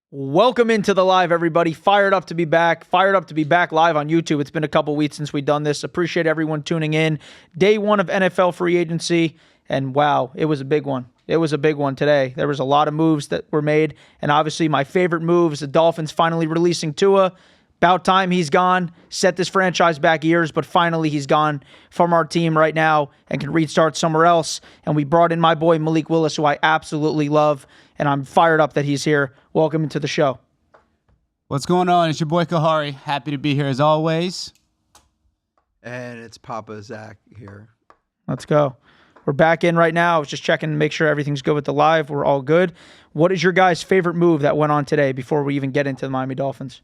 Welcome into the live, everybody. Fired up to be back. Fired up to be back live on YouTube. It's been a couple weeks since we've done this. Appreciate everyone tuning in. Day one of NFL free agency, and wow, it was a big one. It was a big one today. There was a lot of moves that were made, and obviously my favorite move is the Dolphins finally releasing Tua. About time he's gone. Set this franchise back years, but finally he's gone from our team right now and can restart somewhere else. And we brought in my boy Malik Willis, who I absolutely love, and I'm fired up that he's here. Welcome into the show. What's going on? It's your boy Kahari. Happy to be here as always. And it's Papa Zach here. Let's go. We're back in right now. I was just checking to make sure everything's good with the live. We're all good. What is your guys' favorite move that went on today before we even get into the Miami Dolphins?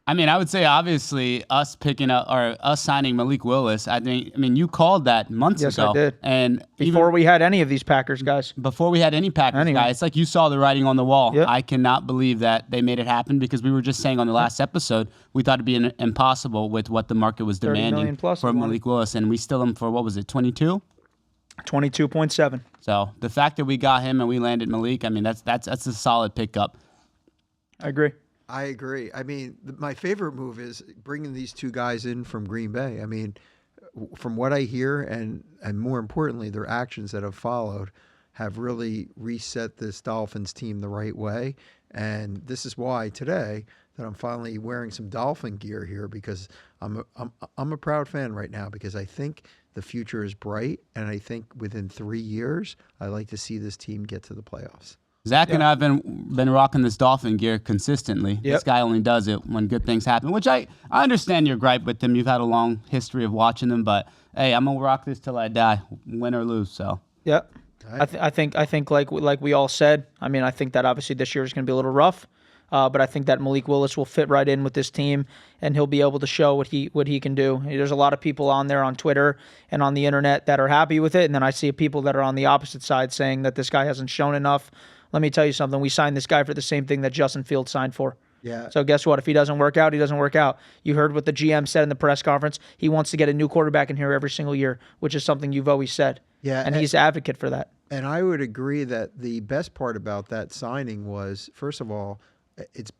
I mean, I would say obviously us picking up or us signing Malik Willis. I mean, you called that months ago. Yes, I did. And before we had any of these Packers guys. Before we had any Packers guys, it's like you saw the writing on the wall. Yep. I cannot believe that they made it happen because we were just saying on the last episode we thought it'd be impossible with what the market was demanding for Malik Willis, and we still him for what was it, 22? 22.7. So the fact that we got him and we landed Malik, I mean, that's a solid pickup. I agree. I mean, my favorite move is bringing these two guys in from Green Bay. I mean, from what I hear and more importantly, their actions that have followed have really reset this Dolphins team the right way. And this is why today that I'm finally wearing some Dolphin gear here, because I'm a proud fan right now, because I think the future is bright, and I think within 3 years, I'd like to see this team get to the playoffs. Zach and I have been rocking this Dolphin gear consistently. Yep. This guy only does it when good things happen, which I understand your gripe with them. You've had a long history of watching them, but hey, I'm gonna rock this till I die, win or lose. So yep, I think like we all said. I mean, I think that obviously this year is gonna be a little rough, but I think that Malik Willis will fit right in with this team, and he'll be able to show what he can do. There's a lot of people on there on Twitter and on the internet that are happy with it, and then I see people that are on the opposite side saying that this guy hasn't shown enough. Let me tell you something. We signed this guy for the same thing that Justin Fields signed for. Yeah. So guess what? If he doesn't work out, he doesn't work out. You heard what the GM said in the press conference. He wants to get a new quarterback in here every single year, which is something you've always said. Yeah. And he's an advocate for that. And I would agree that the best part about that signing was, first of all, it's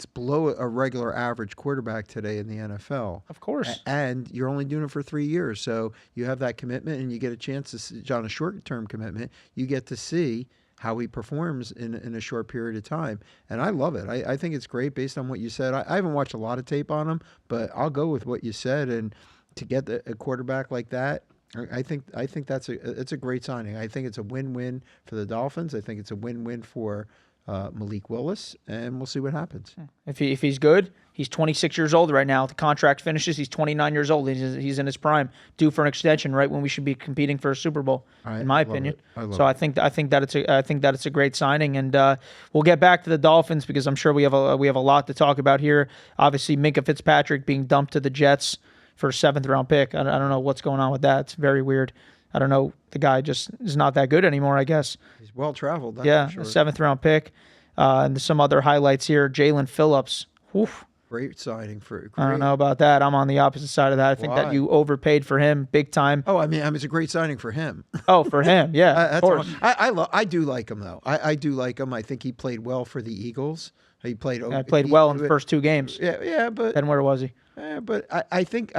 below a regular average quarterback today in the NFL. Of course. And you're only doing it for 3 years. So you have that commitment, and you get a chance to see, on a short-term commitment, you get to see how he performs in a short period of time. And I love it. I think it's great based on what you said. I haven't watched a lot of tape on him, but I'll go with what you said. And to get a quarterback like that, I think it's a great signing. I think it's a win-win for the Dolphins. I think it's a win-win for Malik Willis, and we'll see what happens. If he's good, he's 26 years old right now. The contract finishes. He's 29 years old. He's in his prime, due for an extension, right when we should be competing for a Super Bowl, in my opinion. I think that it's a great signing, and we'll get back to the Dolphins because I'm sure we have a lot to talk about here. Obviously, Minkah Fitzpatrick being dumped to the Jets for a 7th-round pick. I don't know what's going on with that. It's very weird. I don't know. The guy just is not that good anymore, I guess. He's well-traveled. Yeah, sure. A 7th-round pick. And some other highlights here. Jalen Phillips. Oof. Great signing for. I don't know about that. I'm on the opposite side of that. I think that you overpaid for him big time. Oh, I mean, it's a great signing for him. Oh, for him, yeah, of course. I do like him though. I do like him. I think he played well for the Eagles. He played well in the first 2 games. Yeah, but then where was he? Yeah, but I think.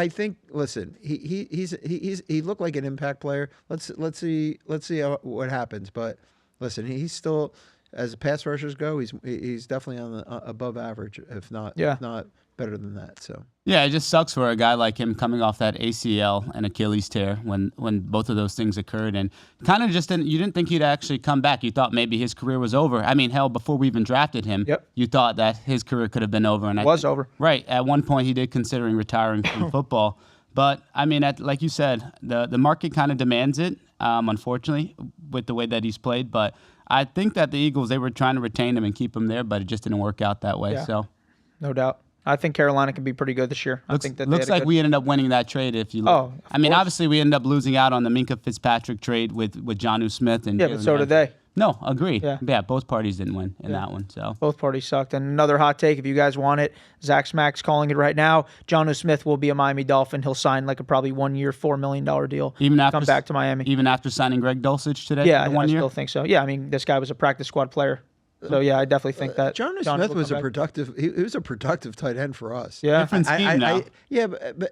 Listen, he looked like an impact player. Let's see what happens. But listen, he's still, as pass rushers go, he's definitely on the above average, if not better than that. So yeah, it just sucks for a guy like him coming off that ACL and Achilles tear when both of those things occurred, and kind of just you didn't think he'd actually come back. You thought maybe his career was over. I mean, hell, before we even drafted him, you thought that his career could have been over, and it was over. Right at one point, he did considering retiring from football. But I mean, like you said, the market kind of demands it. Unfortunately, with the way that he's played, but I think that the Eagles, they were trying to retain him and keep him there, but it just didn't work out that way. Yeah. So, no doubt. I think Carolina can be pretty good this year. I think that looks like we ended up winning that trade. If you look, I mean, obviously we ended up losing out on the Minkah Fitzpatrick trade with Jonnu Smith and but so did they. No, agree. Yeah, both parties didn't win in that one. So both parties sucked. And another hot take, if you guys want it, Zach Smack's calling it right now. Jonnu Smith will be a Miami Dolphin. He'll sign like a probably 1 year, $4 million deal. Even after come back to Miami. Even after signing Greg Dulcich today. Yeah, for 1 year? I still think so. Yeah, I mean, this guy was a practice squad player. So yeah, I definitely think that Jonnu Jonnu Smith will was come a back. productive. He was a productive tight end for us. Yeah. Different scheme now.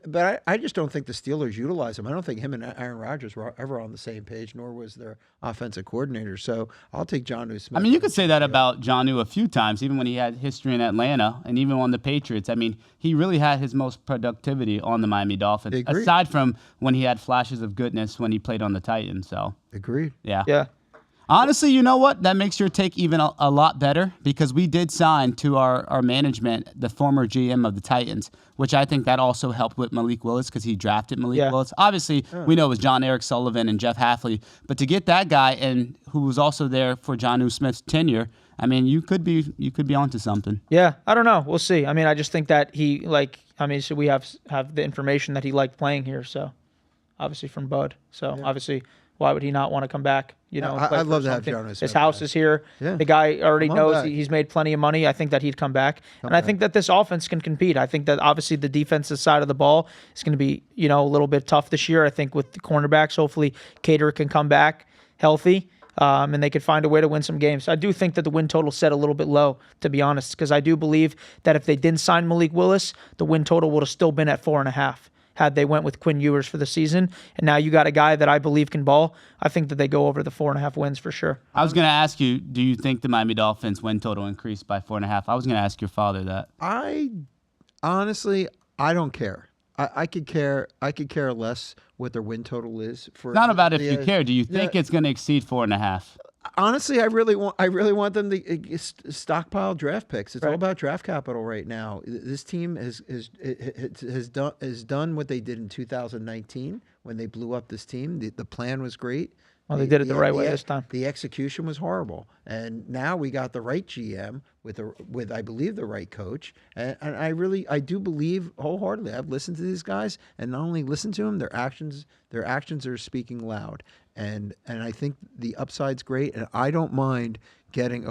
But I just don't think the Steelers utilize him. I don't think him and Aaron Rodgers were ever on the same page, nor was their offensive coordinator. So I'll take Jonnu Smith. I mean, you could say that about Jonnu a few times, even when he had history in Atlanta and even on the Patriots. I mean, he really had his most productivity on the Miami Dolphins, Agreed. aside from when he had flashes of goodness when he played on the Titans. So, Agreed. yeah. Yeah. Honestly, you know what? That makes your take even a lot better because we did sign to our management the former GM of the Titans, which I think that also helped with Malik Willis because he drafted Malik Willis. Obviously, we know it was John Eric Sullivan and Jeff Halfley, but to get that guy and who was also there for Jonnu Smith's tenure, I mean, you could be onto something. Yeah, I don't know. We'll see. I mean, I just think that so we have the information that he liked playing here. So, obviously from Bud. So obviously, why would he not want to come back? You know, and play I'd for love to have something? Jonnu Smith His house back. is here. Yeah. The guy already Come on knows back. he's made plenty of money. I think that he'd come back, and I think that this offense can compete. I think that obviously the defensive side of the ball is going to be a little bit tough this year. I think with the cornerbacks, hopefully Cater can come back healthy. And they could find a way to win some games. I do think that the win total set a little bit low, to be honest, because I do believe that if they didn't sign Malik Willis, the win total would have still been at 4.5 had they went with Quinn Ewers for the season. And now you got a guy that I believe can ball. I think that they go over the 4.5 wins for sure. I was going to ask you, do you think the Miami Dolphins win total increased by 4.5? I was going to ask your father that. I honestly, I don't care. I could care less what their win total is. For Not about if you care. Do you think it's going to exceed 4.5? Honestly, I really want them to stockpile draft picks. It's all Right. about draft capital right now. This team has done what they did in 2019 when they blew up this team. The plan was great. Well, they did it the right way this time. The execution was horrible, and now we got the right GM with I believe the right coach, and I do believe wholeheartedly. I've listened to these guys, and not only listen to them, their actions are speaking loud, and I think the upside's great, and I don't mind getting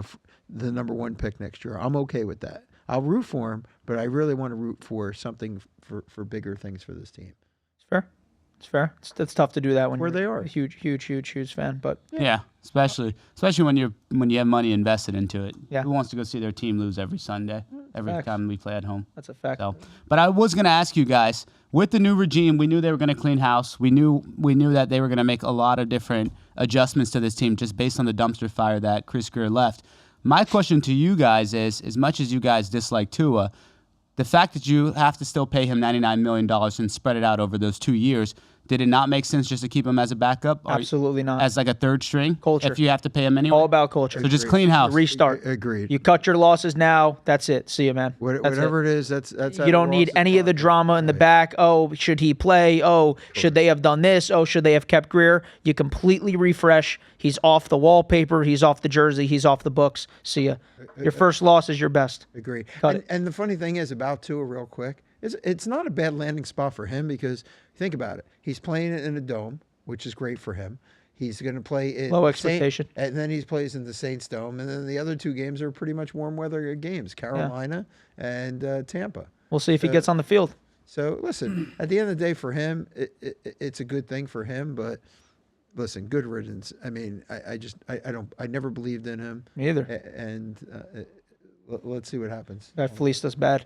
the number 1 pick next year. I'm okay with that. I'll root for him, but I really want to root for something for bigger things for this team. It's fair. It's fair. It's tough to do that when Where you're they are. a huge fan. But Yeah, especially when you have money invested into it. Yeah. Who wants to go see their team lose every Sunday, every Facts. time we play at home? that's a fact. So, but I was going to ask you guys, with the new regime, we knew they were going to clean house. We knew that they were going to make a lot of different adjustments to this team just based on the dumpster fire that Chris Greer left. My question to you guys is, as much as you guys dislike Tua, the fact that you have to still pay him $99 million and spread it out over those 2 years, did it not make sense just to keep him as a backup? Or Absolutely not. as like a third string? Culture. If you have to pay him anyway? All about culture. So just clean house. Restart. Agreed. You cut your losses now. That's it. See you, man. That's Whatever it. it is, that's how You don't the need loss is any of the done. drama in the back. Oh, should he play? Oh, should they have done this? Oh, should they have kept Greer? You completely refresh. He's off the wallpaper. He's off the jersey. He's off the books. See ya. Your first loss is your best. Agree. Cut it. And the funny thing is about Tua, real quick, it's not a bad landing spot for him because think about it. He's playing it in a dome, which is great for him. He's going to play in Low expectation. and then he plays in the Saints dome, and then the other 2 games are pretty much warm weather games, Carolina and Tampa. We'll see if he gets on the field. So listen, at the end of the day, for him, it's a good thing for him. But listen, good riddance. I mean, I never believed in him. Me either. And let's see what happens. Guy fleeced us bad.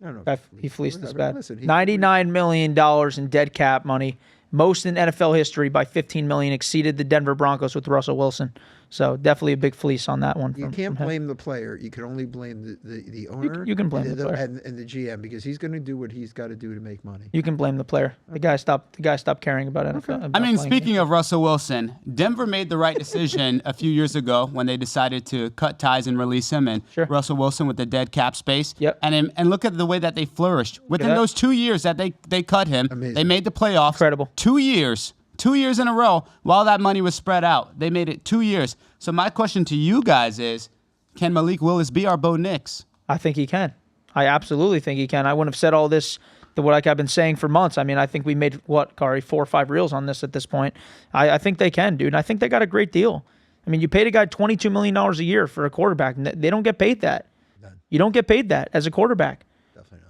I don't know. Guy, he fleeced us bad. Listen, $99 million in dead cap money. Most in NFL history by $15 million, exceeded the Denver Broncos with Russell Wilson. So definitely a big fleece on that one. You from can't him. blame the player. You can only blame the owner. you can blame and the player. and the GM because he's going to do what he's got to do to make money. You can blame the player. The guy stopped caring about NFL. about I mean, playing speaking of Russell Wilson, Denver made the right decision a few years ago when they decided to cut ties and release him and Sure. Russell Wilson with the dead cap space. Yep. And look at the way that they flourished. Within that. those 2 years that they cut him, Amazing. they made the playoffs. Incredible. 2 years. 2 years in a row while that money was spread out. They made it 2 years. So my question to you guys is, can Malik Willis be our Bo Nix? I think he can. I absolutely think he can. I wouldn't have said all this, like I've been saying for months. I mean, I think we made, Kari, 4 or 5 reels on this at this point. I think they can, dude. And I think they got a great deal. I mean, you paid a guy $22 million a year for a quarterback. They don't get paid that. None. You don't get paid that as a quarterback. Definitely not.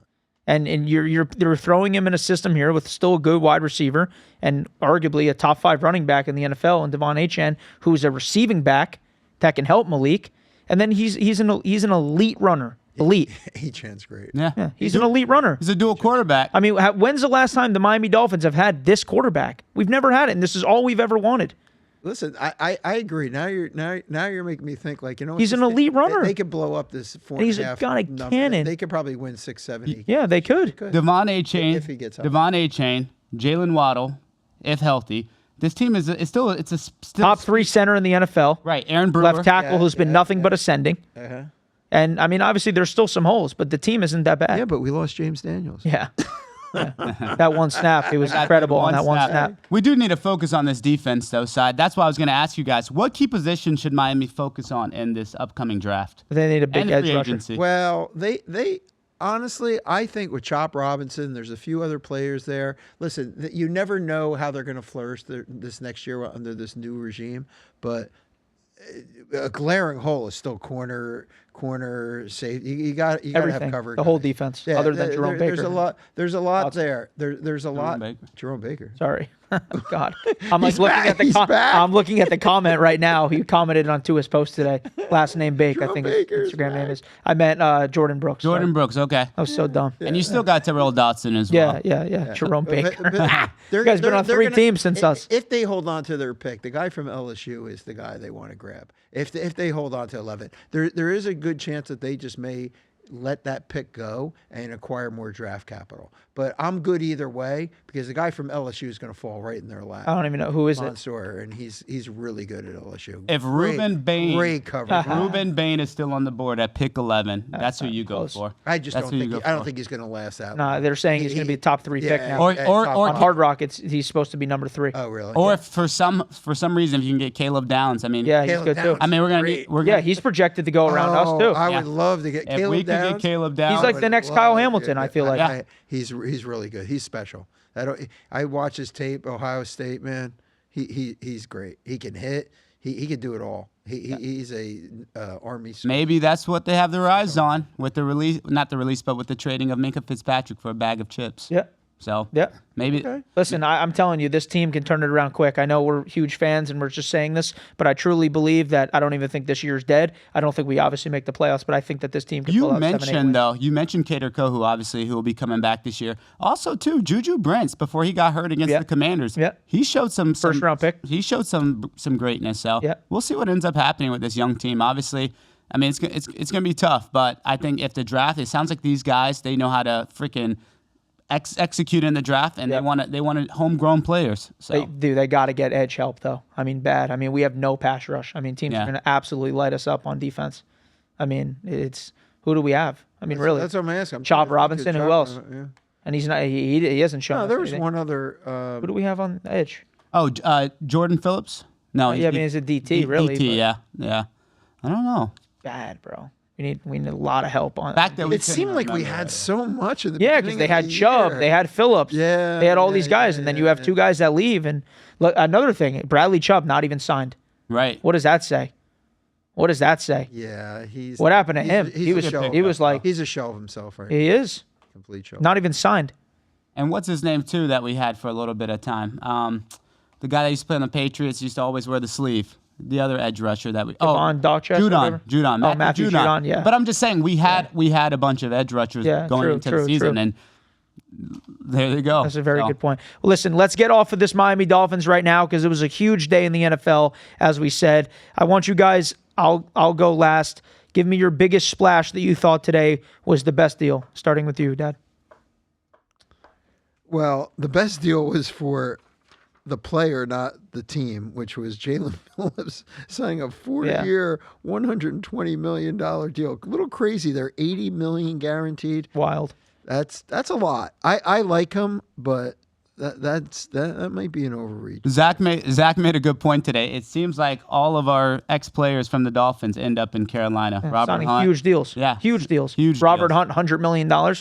And you're throwing him in a system here with still a good wide receiver and arguably a top 5 running back in the NFL in Devon Achane, who's a receiving back that can help Malik. And then he's an elite runner. Elite. Achan's great. Yeah. He's an elite runner. He's a dual quarterback. I mean, when's the last time the Miami Dolphins have had this quarterback? We've never had it, and this is all we've ever wanted. Listen, I agree. Now you're making me think like, He's an elite runner. They could blow up this 4.5. And he's got a cannon. They could probably win 6, 7, 8. Yeah, they could. Devon Achane, if he gets healthy. Devon Achane, Jalen Waddle, if healthy. This team is still Top 3 center in the NFL. Right, Aaron Brewer. Left tackle who's been nothing but ascending. Uh-huh. And, I mean, obviously there's still some holes, but the team isn't that bad. Yeah, but we lost James Daniels. Yeah. That one snap, he was incredible on that one snap. We do need to focus on this defense, though, side. That's why I was going to ask you guys, what key position should Miami focus on in this upcoming draft? They need a big And edge free rusher. agency. Well, they honestly, I think with Chop Robinson, there's a few other players there. Listen, you never know how they're going to flourish this next year under this new regime, but a glaring hole is still corner safety. You got to have cover. The whole defense, other than Jerome Baker. There's a lot there. There's a lot. Baker. Jerome Baker. Sorry. God. I'm like He's looking back. at the He's back. I'm looking at the comment right now. He commented on Tua's post today. Last name Bake, I Jerome think his Baker's Instagram name back. is. I meant Jordan Brooks. Jordan Sorry. Brooks, okay. I was so dumb. And you still got Terrell Dotson as well. Yeah. Jerome Baker. You You guys been on 3 teams since us. If they hold on to their pick, the guy from LSU is the guy they want to grab. If they hold on to 11, there is a good chance that they just may let that pick go and acquire more draft capital. But I'm good either way because the guy from LSU is going to fall right in their lap. I don't even know who is it. Mansour, and he's really good at LSU. If Ruben Bain, great coverage. Ruben Bain is still on the board at pick 11, that's who you go close. for. I just That's don't who you think go I don't for. think he's going to last out. Nah, they're saying he's going to be a top 3 pick now. Or On Hard Rock, he's supposed to be number 3. Oh, really? Or if for some reason if you can get Caleb Downs, I mean, Yeah, he's Caleb good too. Downs. I mean we're gonna He's projected to go around us too. I would love to get if Caleb we could Downs. get Caleb Downs, He's like the next Kyle Hamilton, I feel like. He's really good. He's special. I watch his tape. Ohio State, man. He's great. He can hit. He can do it all. He's a Army. maybe that's what they have their eyes on with the release, not the release, but with the trading of Minka Fitzpatrick for a bag of chips. Yeah. So Yeah. maybe Listen, I'm telling you, this team can turn it around quick. I know we're huge fans and we're just saying this, but I truly believe that I don't even think this year's dead. I don't think we obviously make the playoffs, but I think that this team can pull out 7, 8 wins. You mentioned Kader Kohu, obviously, who will be coming back this year. Also, too, Juju Brents, before he got hurt against the Commanders, he showed some First-round pick. He showed some greatness. So we'll see what ends up happening with this young team. Obviously, I mean, it's going to be tough, but I think if the draft, it sounds like these guys, they know how to freaking execute in the draft, and they want homegrown players. So They got to get edge help, though. I mean, bad. I mean, we have no pass rush. I mean, teams are going to absolutely light us up on defense. I mean, who do we have? I mean, really. That's what I'm asking. Chop Robinson, who else? Yeah. And he's not. He hasn't shown. No, us there was anything. one other. Who do we have on the edge? Jordan Phillips? No, Yeah, I mean, he's a DT, really. DT, but yeah. I don't know. bad, bro. We need a lot of help on Fact that we It seemed like we had so much in the Yeah, beginning because they of had the Chubb, year. they had Phillips, Yeah, they had all these yeah, guys, yeah, and then yeah, you have yeah. 2 guys that leave. And look, another thing, Bradley Chubb not even signed. Right. What does that say? What does that say? Yeah, he's. What happened to he's- him? he's He a was shell. he was like He's a shell of himself, right? he is Complete shell. not even signed. And what's his name too that we had for a little bit of time? The guy that used to play on the Patriots used to always wear the sleeve. The other edge rusher that we Devon Dogchester, whatever? Judon, Matthew Judon, yeah. But I'm just saying we had a bunch of edge rushers going into the season, and there they go. That's a very good point. Well, listen, let's get off of this Miami Dolphins right now because it was a huge day in the NFL, as we said. I want you guys. I'll go last. Give me your biggest splash that you thought today was the best deal. Starting with you, Dad. Well, the best deal was for the player, not the team, which was Jalen Phillips signing a 4-year, $120 million deal. A little crazy there, $80 million guaranteed. Wild. That's a lot. I like him, but that might be an overreach. Zach made a good point today. It seems like all of our ex-players from the Dolphins end up in Carolina. Robert Signing Hunt, huge deals. Yeah. Huge deals. Huge Robert deals. Hunt, $100 million. Wow.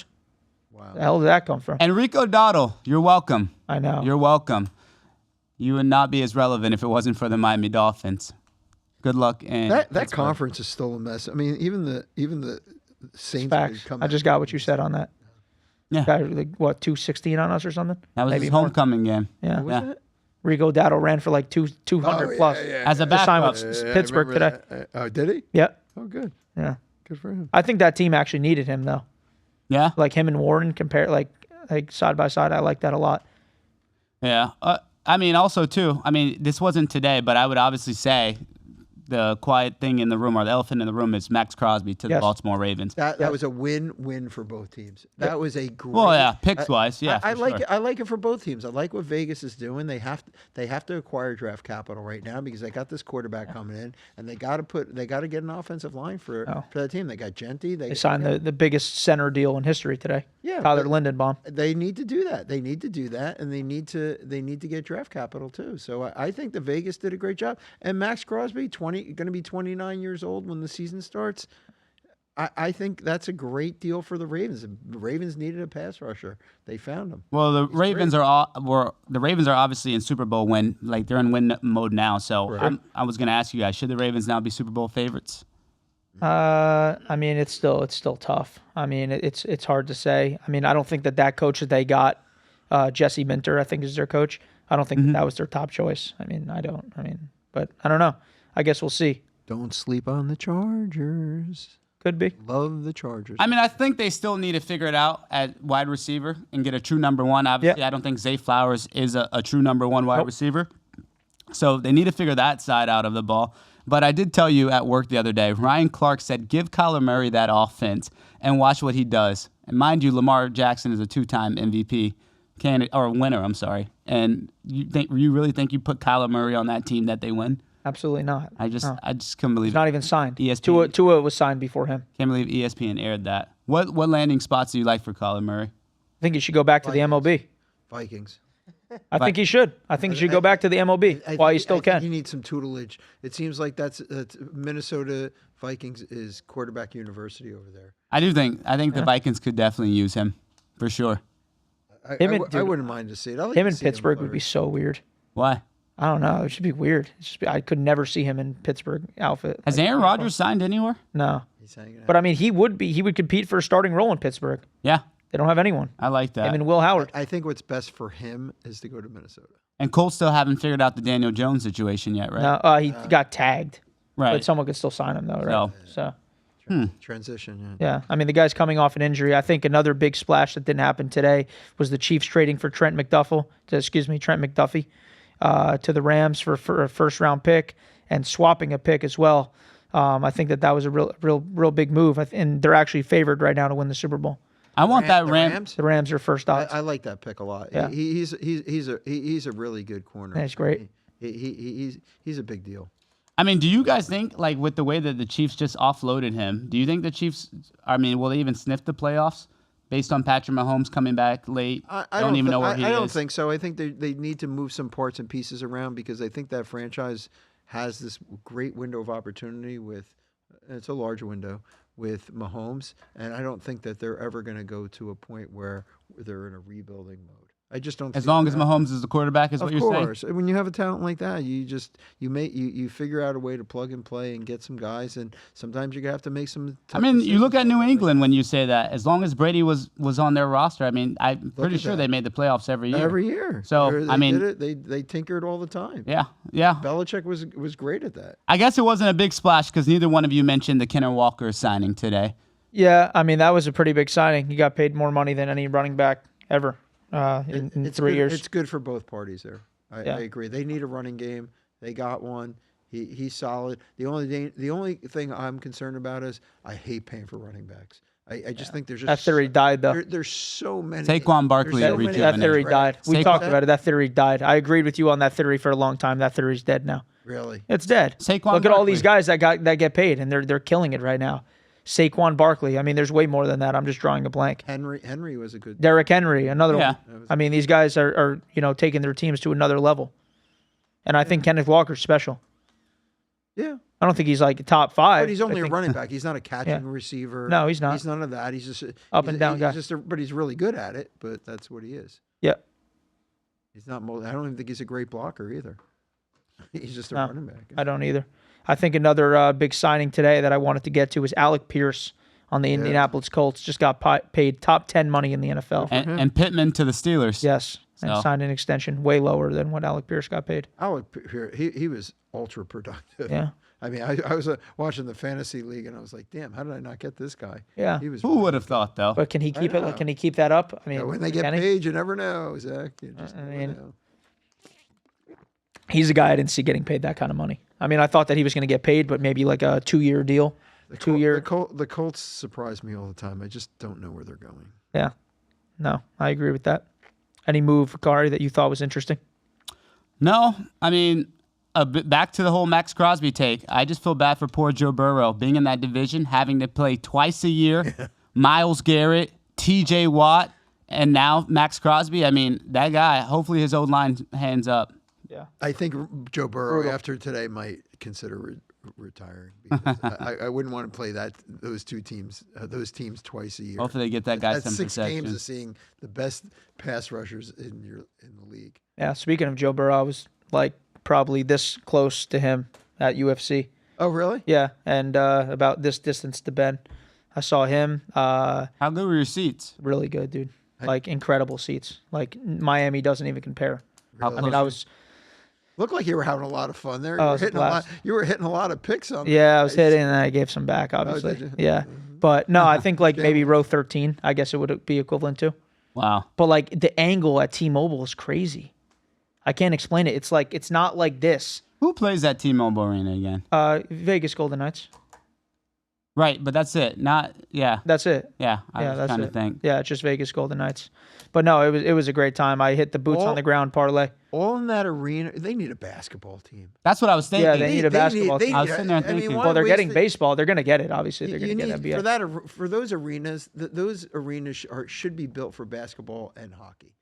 The hell did that come from? and Rico Dottle. You're welcome. I know. You're welcome. You would not be as relevant if it wasn't for the Miami Dolphins. Good luck. And That conference is still a mess. I mean, even the Saints Facts. come I just got what you said on that. Yeah. Got like what 216 on us or something. That was Maybe his more. homecoming game. Yeah. Was it? Rico Dowdle ran for like 200 plus. As a Just signed backup. with Pittsburgh I remember today. that. Oh, did he? Yep. Oh, good. Yeah. Good for him. I think that team actually needed him, though. Yeah. Like him and Warren, like side by side. I like that a lot. Yeah. I mean, also, too, this wasn't today, but I would obviously say the quiet thing in the room or the elephant in the room is Max Crosby to the Yes. Baltimore Ravens. That was a win-win for both teams. That was a great. Well, yeah, picks-wise, yeah. I for like sure. it. I like it for both teams. I like what Vegas is doing. They have to acquire draft capital right now because they got this quarterback coming in, and they got to get an offensive line for that team. They got Genty. They signed the biggest center deal in history today. Yeah, Tyler but Lindenbaum. They need to do that. They need to do that, and they need to get draft capital too. So I think the Vegas did a great job. And Max Crosby, going to be 29 years old when the season starts. I think that's a great deal for the Ravens. The Ravens needed a pass rusher. They found him. Well, the Ravens are obviously in Super Bowl win, like they're in win mode now. So I was going to ask you guys, should the Ravens now be Super Bowl favorites? I mean, it's still tough. I mean, it's hard to say. I mean, I don't think that coach that they got, Jesse Minter, I think is their coach. I don't think that was their top choice. But I don't know. I guess we'll see. Don't sleep on the Chargers. Could be. Love the Chargers. I think they still need to figure it out at wide receiver and get a true number one. Obviously, I don't think Zay Flowers is a true number one wide receiver. So they need to figure that side out of the ball. But I did tell you at work the other day, Ryan Clark said, give Kyler Murray that offense and watch what he does. And mind you, Lamar Jackson is a two-time MVP candidate or winner, I'm sorry. And you really think you put Kyler Murray on that team that they win? Absolutely not. I just couldn't believe He's not even signed. ESPN. Tua was signed before him. Can't believe ESPN aired that. What landing spots do you like for Kyler Murray? I think he should go back to the MLB. Vikings. I think he should. I think he should go back to the MLB while he still can. He needs some tutelage. It seems like that's Minnesota Vikings is quarterback university over there. I think the Vikings could definitely use him for sure. I wouldn't mind to see it. Him in Pittsburgh would be so weird. Why? I don't know. It should be weird. I could never see him in Pittsburgh outfit. Has Aaron Rodgers signed anywhere? No. But I mean, he would compete for a starting role in Pittsburgh. Yeah. They don't have anyone. I like that. Him and Will Howard. I think what's best for him is to go to Minnesota. And Colts still haven't figured out the Daniel Jones situation yet, right? No, he got tagged. Right. But someone could still sign him though, right? So. Transition, Yeah, I mean, the guy's coming off an injury. I think another big splash that didn't happen today was the Chiefs trading for Trent McDuffie to the Rams for a first-round pick and swapping a pick as well. I think that was a real big move, and they're actually favored right now to win the Super Bowl. I want that Rams. The Rams are first odds. I like that pick a lot. Yeah. He's a really good corner. Yeah, he's great. He's a big deal. I mean, do you guys think, like, with the way that the Chiefs just offloaded him, do you think the Chiefs, will they even sniff the playoffs based on Patrick Mahomes coming back late? I don't even know where he is. I don't think so. I think they need to move some parts and pieces around because I think that franchise has this great window of opportunity it's a large window with Mahomes, and I don't think that they're ever going to go to a point where they're in a rebuilding mode. I just don't. As long as Mahomes is the quarterback, is what you're saying. Of course, when you have a talent like that, you figure out a way to plug and play and get some guys, and sometimes you have to make some. You look at New England when you say that. As long as Brady was on their roster, I'm pretty sure they made the playoffs every year. Every year. So they tinkered all the time. Yeah. Belichick was great at that. I guess it wasn't a big splash because neither one of you mentioned the Kenneth Walker signing today. Yeah, I mean that was a pretty big signing. He got paid more money than any running back ever. In 3 years. It's good for both parties there. I agree. They need a running game. They got one. He's solid. The only thing I'm concerned about is I hate paying for running backs. I just think there's just that theory died though. There's so many. Saquon Barkley that theory died. We talked about it. That theory died. I agreed with you on that theory for a long time. That theory's dead now. Really? It's dead. Saquon Look at all these guys that get paid and they're killing it right now. Saquon Barkley. I mean, there's way more than that. I'm just drawing a blank. Henry was a good. Derrick Henry, another one. I mean, these guys are taking their teams to another level, and I think Kenneth Walker's special. Yeah. I don't think he's like top 5. But he's only a running back. He's not a catching receiver. No, he's not. He's none of that. He's just up and down guy. But he's really good at it. But that's what he is. Yeah. He's not. I don't even think he's a great blocker either. He's just a running back. I don't either. I think another big signing today that I wanted to get to was Alec Pierce on the Indianapolis Colts. Just got paid top 10 money in the NFL. And Pittman to the Steelers. Yes. And signed an extension way lower than what Alec Pierce got paid. Alec Pierce, he was ultra productive. Yeah. I mean, I was watching the fantasy league, and I was like, damn, how did I not get this guy? Yeah. He was. Who would have thought, though? But can he keep it? know. Like, can he keep that up? I mean, When they get can he? paid, you never know, Zach. You just never mean, know. He's a guy I didn't see getting paid that kind of money. I mean, I thought that he was going to get paid, but maybe like a 2-year deal. The Colts surprise me all the time. I just don't know where they're going. Yeah. No, I agree with that. Any move, Kari, that you thought was interesting? No, I mean, back to the whole Max Crosby take. I just feel bad for poor Joe Burrow being in that division, having to play twice a year. Myles Garrett, T.J. Watt, and now Max Crosby. I mean, that guy. Hopefully, his old line hands up. Yeah. I think Joe Burrow after today might consider retiring. Because I wouldn't want to play those teams twice a year. Hopefully, they get that guy That's some 6 protection. games of seeing the best pass rushers in the league. Yeah. Speaking of Joe Burrow, I was like probably this close to him at UFC. Oh, really? Yeah, and about this distance to Ben. I saw him. How good were your seats? Really good, dude. Like incredible seats. Like Miami doesn't even compare. Really? I mean, I was. Looked like you were having a lot of fun there. Oh, You were hitting a lot of picks on. Yeah, I was hitting, and I gave some back, obviously. did you? Yeah, but no, I think like maybe row 13. I guess it would be equivalent to. Wow. But like the angle at T-Mobile is crazy. I can't explain it. It's like it's not like this. Who plays at T-Mobile Arena again? Vegas Golden Knights. Right, but that's it. Not That's it. Yeah, I Yeah, was that's trying it. to think. Yeah, it's just Vegas Golden Knights. But no, it was a great time. I hit the boots on the ground parlay. All in that arena. They need a basketball team. That's what I was thinking. Yeah, they need a basketball team. I was sitting there thinking, Well, they're getting baseball. They're going to get it. Obviously, they're going to get NBA. For those arenas. Those arenas should be built for basketball and hockey.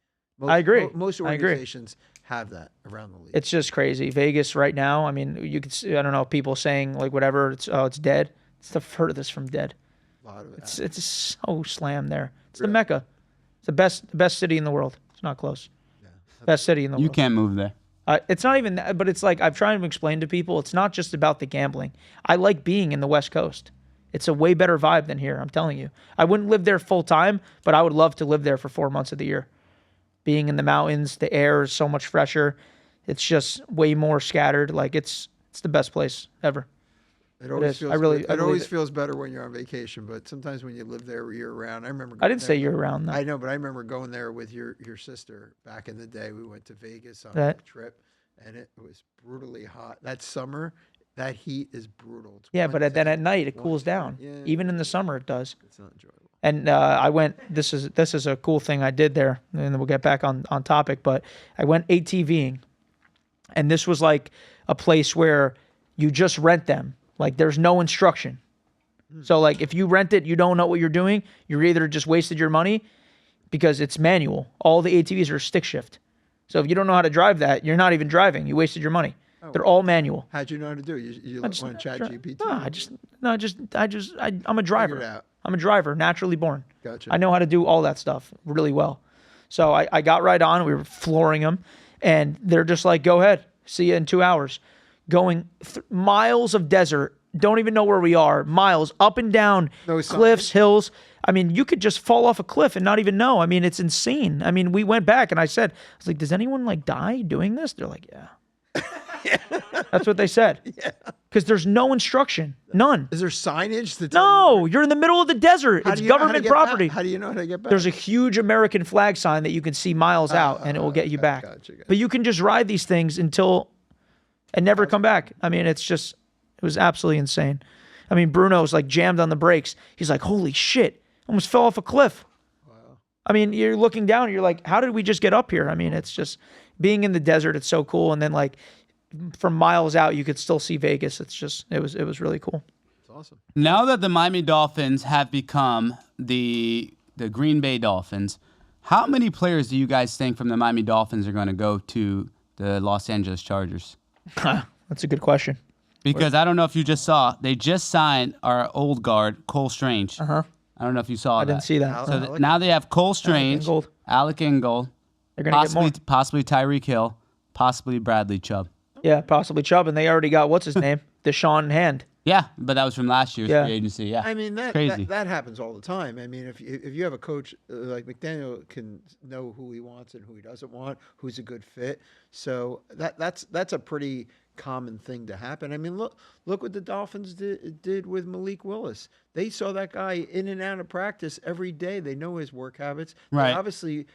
I agree. Most I agree. organizations have that around the league. It's just crazy. Vegas right now. I mean, you could see, I don't know, people saying like whatever. It's dead. It's the furthest from dead. A lot of it. It's so slammed there. It's the Mecca. It's the best city in the world. It's not close. Best city in the world. You can't move there. It's not even that, but it's like I've tried to explain to people. It's not just about the gambling. I like being in the West Coast. It's a way better vibe than here. I'm telling you. I wouldn't live there full time, but I would love to live there for 4 months of the year. Being in the mountains, the air is so much fresher. It's just way more scattered. Like it's the best place ever. It always is. feels. Feels better when you're on vacation, but sometimes when you live there year round, I remember. I didn't say year round. I know, but I remember going there with your sister back in the day. We went to Vegas on a trip, and it was brutally hot. That summer, that heat is brutal. Yeah, but then at night it cools down. Yeah. Even in the summer it does. It's not enjoyable. And I went. This is a cool thing I did there, and then we'll get back on topic. But I went ATVing, and this was like a place where you just rent them. Like there's no instruction. So like if you rent it, you don't know what you're doing. You're either just wasted your money because it's manual. All the ATVs are stick shift. So if you don't know how to drive that, you're not even driving. You wasted your money. They're all manual. How'd you know how to do it? You went to ChatGPT? No, I'm a driver. Figure it out. I'm a driver, naturally born. Gotcha. I know how to do all that stuff really well. So I got right on. We were flooring them, and they're just like, go ahead. See you in 2 hours. Going miles of desert. Don't even know where we are. Miles up and down cliffs, hills. I mean, you could just fall off a cliff and not even know. I mean, it's insane. I mean, we went back, and I was like, does anyone like die doing this? They're like, yeah. That's what they said. Yeah. Because there's no instruction. None. Is there signage to tell No, you're in the middle of the desert. It's government property. How do you know how to get back? There's a huge American flag sign that you can see miles out, and it will get you back. Gotcha. But you can just ride these things and never come back. I mean, it was absolutely insane. I mean, Bruno's like jammed on the brakes. He's like, holy shit, almost fell off a cliff. Wow. I mean, you're looking down and you're like, how did we just get up here? I mean, it's just being in the desert. It's so cool. And then like from miles out, you could still see Vegas. It was really cool. It's awesome. Now that the Miami Dolphins have become the Green Bay Dolphins, how many players do you guys think from the Miami Dolphins are going to go to the Los Angeles Chargers? That's a good question. Because I don't know if you just saw, they just signed our old guard, Cole Strange. I don't know if you saw that. I didn't see that. So now they have Cole Strange, Alec Ingold, they're going to get more. Possibly Tyreek Hill, possibly Bradley Chubb. Yeah, possibly Chubb, and they already got, what's his name? Deshaun Hand. Yeah, but that was from last year's free agency. Yeah, I mean crazy. That happens all the time. I mean, if you have a coach like McDaniel can know who he wants and who he doesn't want, who's a good fit. So that's a pretty common thing to happen. I mean, look what the Dolphins did with Malik Willis. They saw that guy in and out of practice every day. They know his work habits. Right. They obviously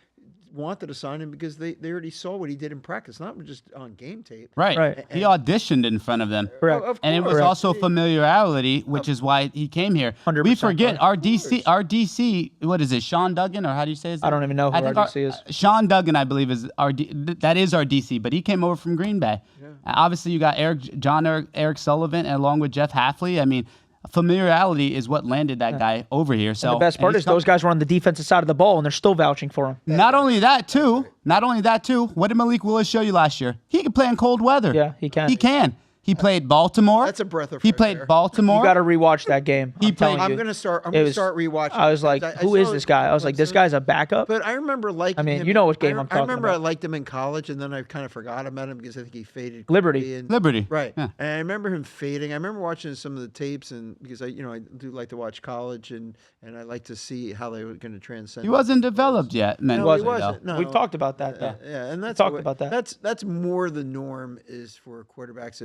wanted to sign him because they already saw what he did in practice, not just on game tape. Right. And, He auditioned in front of them. Correct. Of And it was course. also familiarity, which is why he came here. 100%, We forget right. our DC, what is it, Sean Duggan, or how do you say his name? I don't even know who our DC is. Sean Duggan, I believe, is that is our DC, but he came over from Green Bay. Obviously, you got Eric Sullivan, and along with Jeff Hafley. I mean, familiarity is what landed that guy over here. So And the best part is those guys were on the defensive side of the ball, and they're still vouching for him. Not only that, too. What did Malik Willis show you last year? He can play in cold weather. Yeah, he can. He can. He played Baltimore. That's a breath of He fresh played air. Baltimore. You got to rewatch that game. I'm telling I'm you. gonna start. I'm It gonna was- start rewatching. I was like, who is this guy? I was like, this guy's a backup. But I remember liking I mean, him. you know what game I'm I talking remember about. I liked him in college, and then I kind of forgot about him because I think he faded. Liberty. quickly and- Liberty. Right. Yeah. And I remember him fading. I remember watching some of the tapes, and because I do like to watch college, and I like to see how they were going to transcend. He wasn't developed yet, man. No, he wasn't, wasn't. No. We've talked about that, though. Yeah, and that's talked what- about that. That's more the norm is for quarterbacks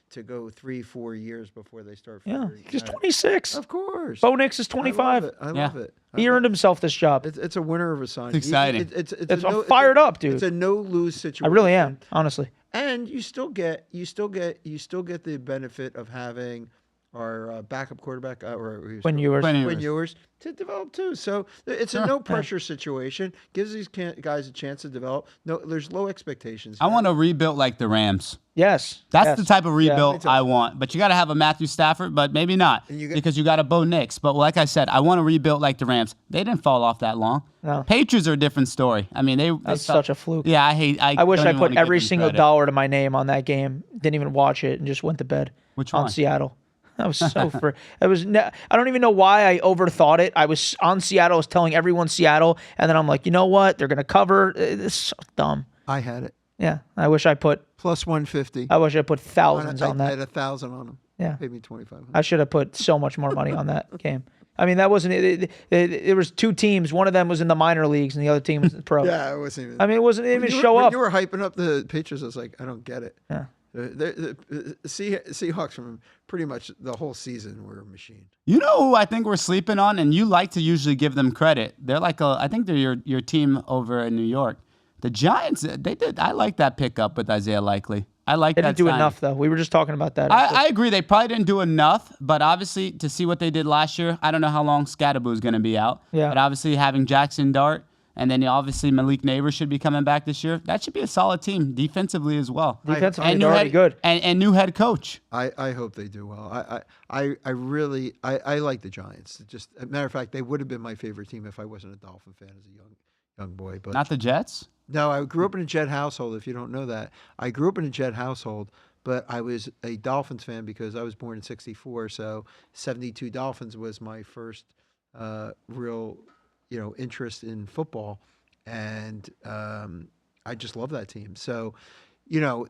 to go 3-4 years before they start. Yeah, figuring he's it out. 26. Of course. Bo Nix is 25. I love Yeah. it. He earned himself this job. It's a winner of a sign. It's exciting. I'm fired up, dude. It's a no-lose situation. I really am, honestly. And you still get the benefit of having our backup quarterback When you were Quinn Quinn Ewers. Ewers to develop too. So it's a no pressure situation. Gives these guys a chance to develop. No, there's low expectations. I want a rebuild like the Rams. yes, That's yes. the type of rebuild too. I want. But you got to have a Matthew Stafford, but maybe not because you got a Bo Nix. But like I said, I want to rebuild like the Rams. They didn't fall off that long. No. Patriots are a different story. I mean, That's such a fluke. Yeah, I hate. I wish don't I even put wanna give every them single credit. dollar to my name on that game. Didn't even watch it and just went to bed. Which on one? Seattle. I was so I don't even know why I overthought it. I was on Seattle. I was telling everyone Seattle, and then I'm like, you know what? They're gonna cover. It's so dumb. I had it Yeah, I wish I put plus 150. thousands on I that. had 1,000 on them. Yeah. Paid me 2,500. I should have put so much more money on that game. I mean, that wasn't it. There was two teams. One of them was in the minor leagues, and the other team was in the pro. Yeah, it wasn't even. I mean, it wasn't even When show when up. You were hyping up the Patriots. I was like, I don't get it. Yeah. The Seahawks from pretty much the whole season were a machine. You know who I think we're sleeping on, and you like to usually give them credit. They're like I think they're your team over in New York. The Giants, they did. I like that pickup with Isaiah Likely. I like They that. didn't do signing. enough, though. We were just talking about that. I agree. They probably didn't do enough, but obviously to see what they did last year, I don't know how long Scadaboo is going to be out. Yeah. But obviously having Jackson Dart and then obviously Malik Neighbors should be coming back this year. That should be a solid team defensively as well. Defensively, And they're already good. And new head coach. I hope they do well. I really like the Giants. Just a matter of fact, they would have been my favorite team if I wasn't a Dolphin fan as a young boy. But Not the Jets? no, I grew up in a Jet household. If you don't know that, I grew up in a Jet household. But I was a Dolphins fan because I was born in '64. So '72 Dolphins was my first real, interest in football, and I just love that team. So,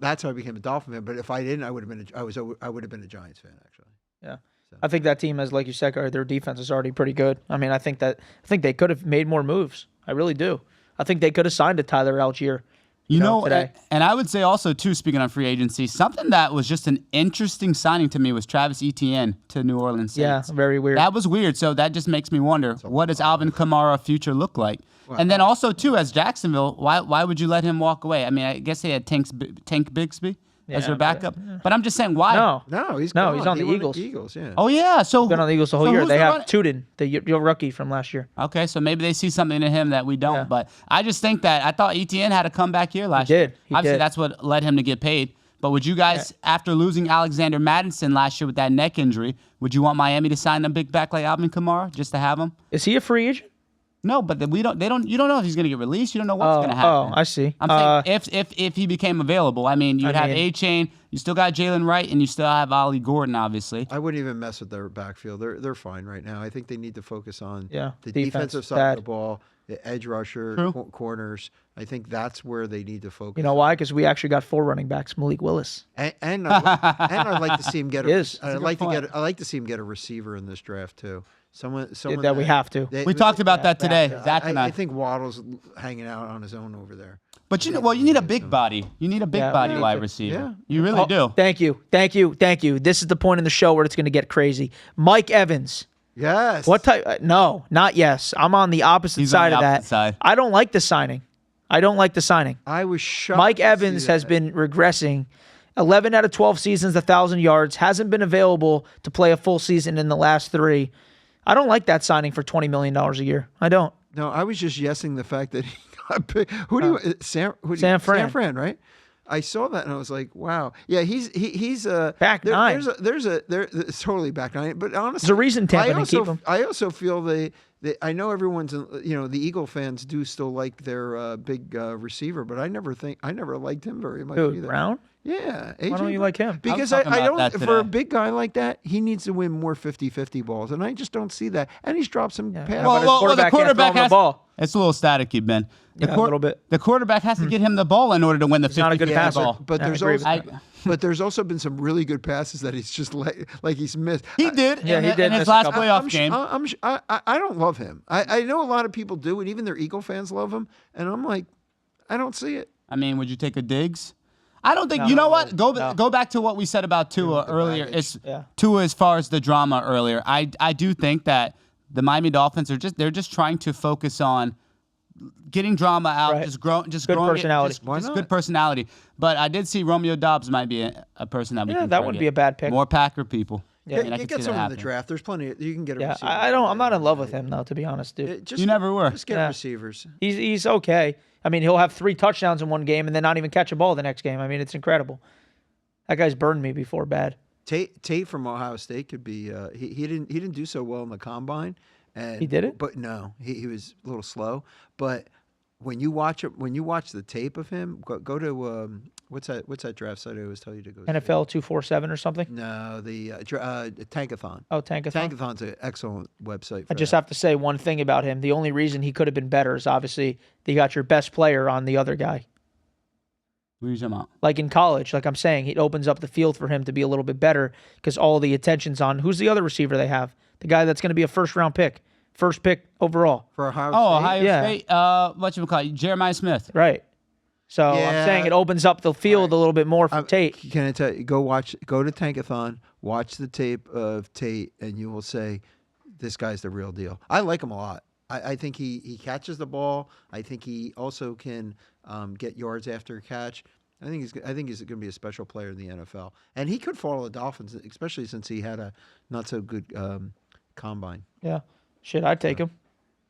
that's how I became a Dolphin fan. But if I didn't, I would have been. I would have been a Giants fan actually. Yeah. I think that team, as like you said, their defense is already pretty good. I mean, I think they could have made more moves. I really do. I think they could have signed a Tyler Algier. Today. And I would say also, too, speaking on free agency, something that was just an interesting signing to me was Travis Etienne to New Orleans Saints. Yeah, very weird. That was weird. So that just makes me wonder, what does Alvin Kamara's future look like? And then also, too, as Jacksonville, why would you let him walk away? I mean, I guess they had Tank Bigsby as their backup. But I'm just saying, why? No, he's on He the won Eagles. Eagles, yeah. Oh, yeah. So Been on the Eagles the whole so year. who's They the have run- Tudor, your rookie from last year. Okay, so maybe they see something in him that we don't. Yeah. But I just think that I thought Etienne had a comeback year last He year. did. He Obviously, did. that's what led him to get paid. But would you guys, after losing Alexander Mattison last year with that neck injury, would you want Miami to sign a big back like Alvin Kamara just to have him? Is he a free agent? No, but you don't know if he's going to get released. You don't know what's going to happen. Oh, I see. I'm saying if he became available. I mean, you have A-Chain, you still got Jalen Wright, and you still have Ollie Gordon, obviously. I wouldn't even mess with their backfield. They're fine right now. I think they need to focus on Yeah, the defense, defensive side of the ball, the edge rusher, corners. I think that's where they need to focus. You know why? Because we actually got 4 running backs. Malik Willis. And I'd like to see him get. Yes. I'd like to see him get a receiver in this draft too. Someone That we have to. We talked about that today, Zach and I think Waddle's hanging out on his own over there. But you need a big body. You need a big body wide receiver. Yeah. You really do. Thank you. This is the point in the show where it's going to get crazy. Mike Evans. Yes. What type? No, not yes. I'm on the opposite side on the of opposite that. side. I don't like the signing. I was shocked. Mike to Evans see has that. been regressing. 11 out of 12 seasons, 1,000 yards. Hasn't been available to play a full season in the last 3. I don't like that signing for $20 million a year. I don't. No, I was just yesing the fact that he got picked. Sam Sam Fran. Sam Fran, right? I saw that and I was like, wow. Yeah, he's Back nine. It's totally back nine. But honestly, There's a reason Tampa didn't keep him. I also feel I know everyone's, the Eagle fans do still like their big receiver, but I never liked him very much Dude, either. Brown? Yeah. Why don't you like him? Because I was talking about that for a today. big guy like that, he needs to win more 50-50 balls, and I just don't see that. And he's dropped some passes. But his quarterback can't throw him the ball. It's a little staticky, Ben. Yeah, a little bit. The quarterback has to get him the ball in order to win the 50 not a good passer. ball. But Yeah, there's I agree also, with but there's also been some really good passes that he's just like he's missed. He did. Yeah, he did in miss his a last couple. playoff game. I don't love him. I know a lot of people do, and even their Eagle fans love him. And I'm like, I don't see it. I mean, would you take a Diggs? I don't think. You know what? Go back to what we said about Tua earlier. baggage. It's Tua as far as the drama earlier. I do think that the Miami Dolphins they're just trying to focus on getting drama out, Right. just Good growing personality. It, Why just not? good personality. But I did see Romeo Doubs might be a person that we can that target. wouldn't be a bad pick. More Packer people. Yeah. I mean, I You can get see someone that in the happening. draft. There's plenty. You can get a Yeah, receiver. I'm not in love with him though, to be honest, dude. You never were. Just get Yeah. receivers. He's okay. I mean, he'll have 3 touchdowns in one game and then not even catch a ball the next game. I mean, it's incredible. That guy's burned me before bad. Tate from Ohio State could be. He didn't do so well in the combine. And He did it? But no, he was a little slow. But when you watch the tape of him, go to what's that draft site I always tell you to go to? NFL 247 or something. No, the Tankathon. Oh, Tankathon. Tankathon's an excellent website. I just have to say one thing about him. The only reason he could have been better is obviously you got your best player on the other guy. What are you talking about? Like in college, like I'm saying, it opens up the field for him to be a little bit better because all the attention's on who's the other receiver they have? The guy that's going to be a first pick overall. for Ohio State. Ohio Yeah. State. Whatchamacallit? Jeremiah Smith. Right. So I'm Yeah. saying it opens up the field a little bit more for Tate. Can I tell you? Go to Tankathon, watch the tape of Tate, and you will say, this guy's the real deal. I like him a lot. I think he catches the ball. I think he also can get yards after a catch. I think he's going to be a special player in the NFL, and he could follow the Dolphins, especially since he had a not so good combine. Yeah. Shit, I'd take him.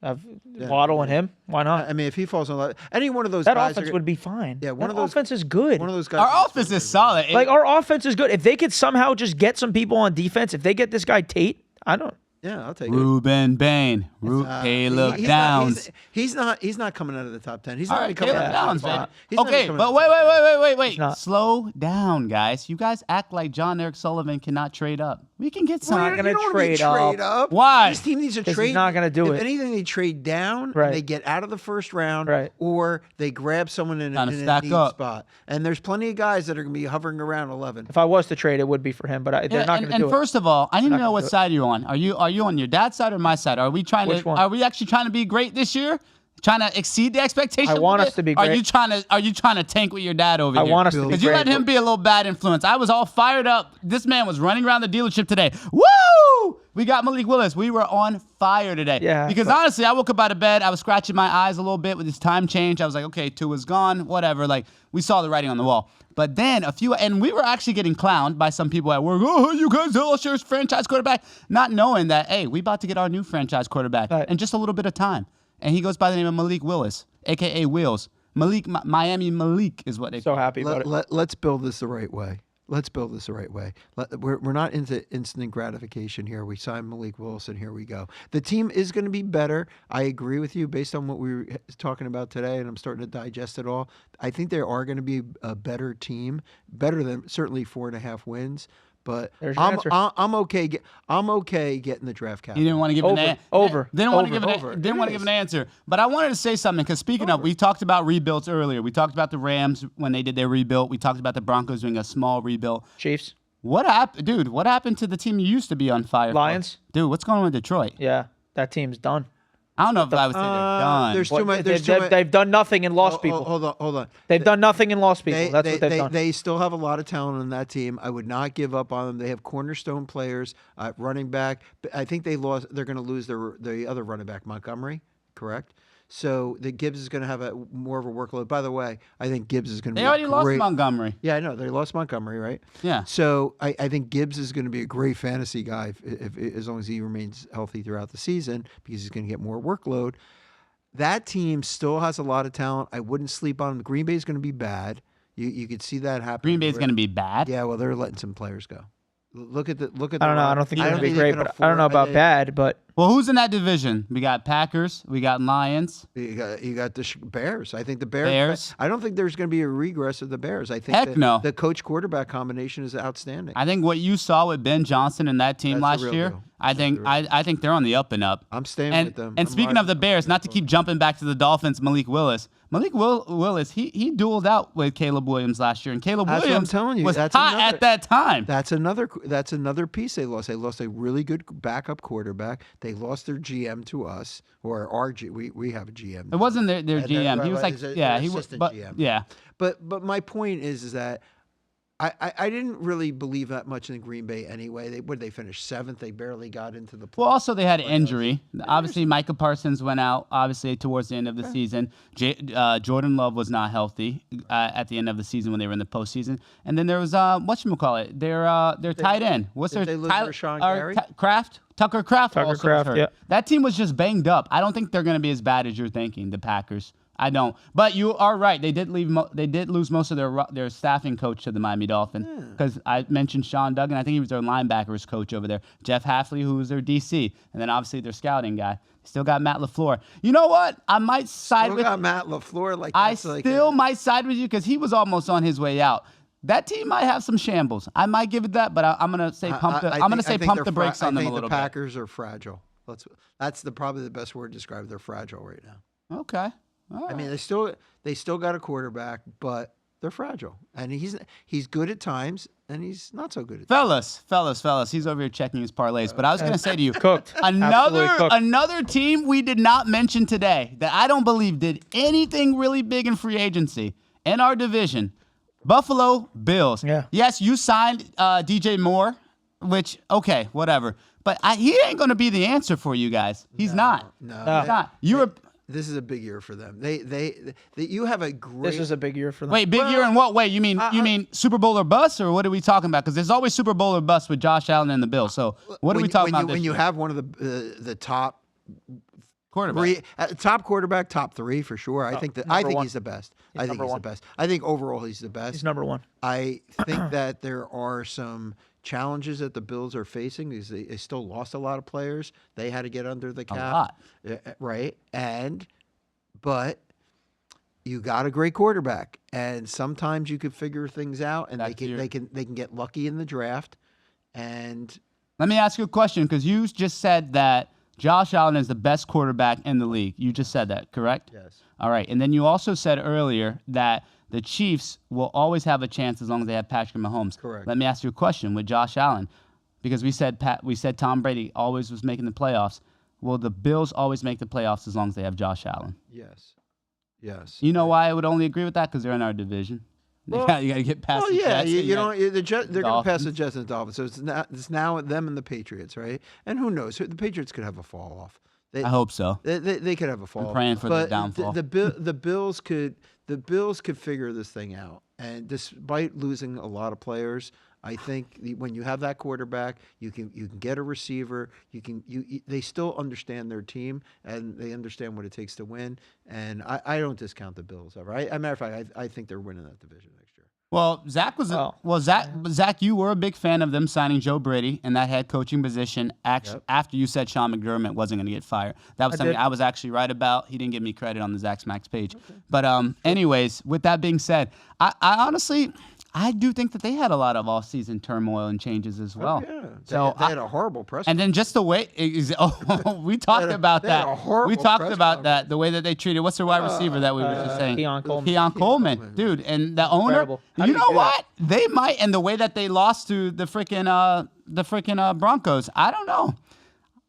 I've Waddle and him. Why not? I mean, if he falls on any one of those That guys, offense would be fine. Yeah, one That of those- offense is good. one of those guys. Our offense is solid. Like our offense is good. If they could somehow just get some people on defense, if they get this guy Tate, I don't. Yeah, I'll take it. Ruben Bain. Caleb Downs. He's not coming out of the top 10. He's not All even right, coming Caleb out of Downs, the top baby. 5. He's not Okay, even but coming out of the top 5. wait. not. Slow down, guys. You guys act like John Eric Sullivan cannot trade up. We can get some. Not You gonna don't need trade to up. Why? This team needs to 'Cause trade. he's not gonna do if it. anything, they trade down Right. and they get out of the first round, Right. or they grab someone in Time a to need stack up. spot. And there's plenty of guys that are going to be hovering around 11. If I was to trade, it would be for him, but they're not going to do And it. first of all, I need to know gonna what do it. side you're on. Are you on your dad's side or my side? Are we trying Which to? one? Are we actually trying to be great this year? Trying to exceed the expectation? I want us to be Are great. you trying to tank with your dad over I here? want us to be Because you let great. him be a little bad influence. I was all fired up. This man was running around the dealership today. Woo! We got Malik Willis. We were on fire today. Yeah, Because but- honestly, I woke up out of bed. I was scratching my eyes a little bit with this time change. I was like, okay, Tua's gone. Whatever. Like, we saw the writing on the wall. But then and we were actually getting clowned by some people at work. Oh, you guys lost your franchise quarterback. Not knowing that, hey, we about to get our new franchise quarterback Right. in just a little bit of time. And he goes by the name of Malik Willis, a.k.a. Wheels. Miami Malik is what they So happy about it. Let's build this the right way. We're not into instant gratification here. We signed Malik Willis, and here we go. The team is going to be better. I agree with you based on what we were talking about today, and I'm starting to digest it all. I think they are going to be a better team, better than certainly 4.5 wins. But There's your I'm answer. I'm okay. I'm okay getting the draft capital. You didn't want to give an answer. Over. Didn't want to Over. give Over. didn't It want to is. give an answer. But I wanted to say something because speaking of, we talked about rebuilds earlier. We talked about the Rams when they did their rebuild. We talked about the Broncos doing a small rebuild. Chiefs, What happened, dude? What happened to the team you used to be on fire? for? Lions. Dude, what's going on with Detroit? Yeah, that team's done. I don't know if I would say they're done. There's What- too much. they've done nothing and lost people. Hold on. They've done nothing and lost people. That's what they've done. They still have a lot of talent on that team. I would not give up on them. They have cornerstone players, running back. I think they're going to lose the other running back, Montgomery, correct? So the Gibbs is going to have more of a workload. By the way, I think Gibbs is going to be They already lost great. Montgomery. Yeah, I know. They lost Montgomery, right? Yeah. So I think Gibbs is going to be a great fantasy guy if as long as he remains healthy throughout the season because he's going to get more workload. That team still has a lot of talent. I wouldn't sleep on them. Green Bay is going to be bad. You could see that happen. Green Bay is going to be bad. Yeah, well, they're letting some players go. Look at. I don't know. I don't think they're going to be great, but I don't know about bad. bad. But Well, who's in that division? We got Packers. We got Lions. You got the Bears. I think the Bears. Bears. I don't think there's going to be a regress of the Bears. I think Heck no. the coach quarterback combination is outstanding. I think what you saw with Ben Johnson and that team That's the last real year, deal. I think they're on the up and up. I'm staying And, with them. and I'm speaking of the riding Bears, not to keep jumping back to the Dolphins, Malik Willis. Willis, he dueled out with Caleb Williams last year, and Caleb That's what I'm Williams telling you. was That's hot another- at that time. That's another piece they lost. They lost a really good backup quarterback. They lost their GM to us, or our we have a GM. It wasn't their GM. He was like, He's yeah, their he was, assistant but GM. yeah. But my point is that I didn't really believe that much in Green Bay anyway. They finish 7th? They barely got into the playoffs. Well, also they had an injury. Obviously, Micah Parsons went out. Obviously, towards the end of the season, Jordan Love was not healthy at the end of the season when they were in the postseason. And then there was whatchamacallit, their tight end. What's their they lose Tyler, Rashawn or Gary? Tucker Kraft. Tucker also was Kraft, hurt. yeah. That team was just banged up. I don't think they're going to be as bad as you're thinking. The Packers. I don't. But you are right. They did lose most of their staffing coach to the Miami Dolphins because I mentioned Sean Duggan. I think he was their linebackers coach over there. Jeff Hafley, who was their DC, and then obviously their scouting guy. Still got Matt LaFleur. You know what? I might side Still with got Matt LaFleur. I still might side with you because he was almost on his way out. That team might have some shambles. I might give it that, but I'm gonna say pump the brakes on them a little the bit. Packers are fragile. That's probably the best word to describe. They're fragile right now. Okay. All I right. mean, they still got a quarterback, but they're fragile. And he's good at times, and he's not so good at times. Fellas, he's over here checking his parlays. But I was gonna say to you, cooked. Absolutely cooked. another team we did not mention today that I don't believe did anything really big in free agency in our division. Buffalo Bills. Yeah. Yes, you signed DJ Moore, which okay, whatever. But he ain't gonna be the answer for you guys. He's not. No, He's not. This is a big year for them. You have a great. this is a big year for them. Wait, big year in what way? You mean Super Bowl or bust, or what are we talking about? Because there's always Super Bowl or bust with Josh Allen and the Bills. So what are we talking about? When you have one of the top quarterback. top quarterback, top 3 for sure. I think one. he's the best. He's I think number he's one. the best. I think overall he's the best. He's number 1. I think that there are some challenges that the Bills are facing because they still lost a lot of players. They had to get under the cap. lot. Right? But you got a great quarterback, and sometimes you could figure things out, and they can get lucky in the draft. And Let me ask you a question, because you just said that Josh Allen is the best quarterback in the league. You just said that, correct? yes, All right. And then you also said earlier that the Chiefs will always have a chance as long as they have Patrick Mahomes. Correct. Let me ask you a question with Josh Allen, because we said Tom Brady always was making the playoffs. Will the Bills always make the playoffs as long as they have Josh Allen? yes. You know why I would only agree with that? Because they're in our division. You got to get past the Jets. you don't. They're going to pass the Dolphins. Jets and the Dolphins. So it's now them and the Patriots, right? And who knows? The Patriots could have a fall off. I hope so. They could have a fall. I'm praying for the but downfall. The Bills could figure this thing out. And despite losing a lot of players, I think when you have that quarterback, you can get a receiver. They still understand their team and they understand what it takes to win. And I don't discount the Bills ever. As a matter of fact, I think they're winning that division next year. Well, Zach, you were a big fan of them signing Joe Brady in that head coaching position after you said Sean McDermott wasn't going to get fired. That was something I was actually right about. He didn't give me credit on the Zach Smacks page. Okay. But anyways, with that being said, I honestly, I do think that they had a lot of off-season turmoil and changes as well. Yeah. So they had a horrible press. And then just the way we talked about that. We talked about that, the way that they treated. What's their wide receiver that we were just saying? Keon Coleman, dude, and the owner. You know what? They might, and the way that they lost to the freaking Broncos. I don't know.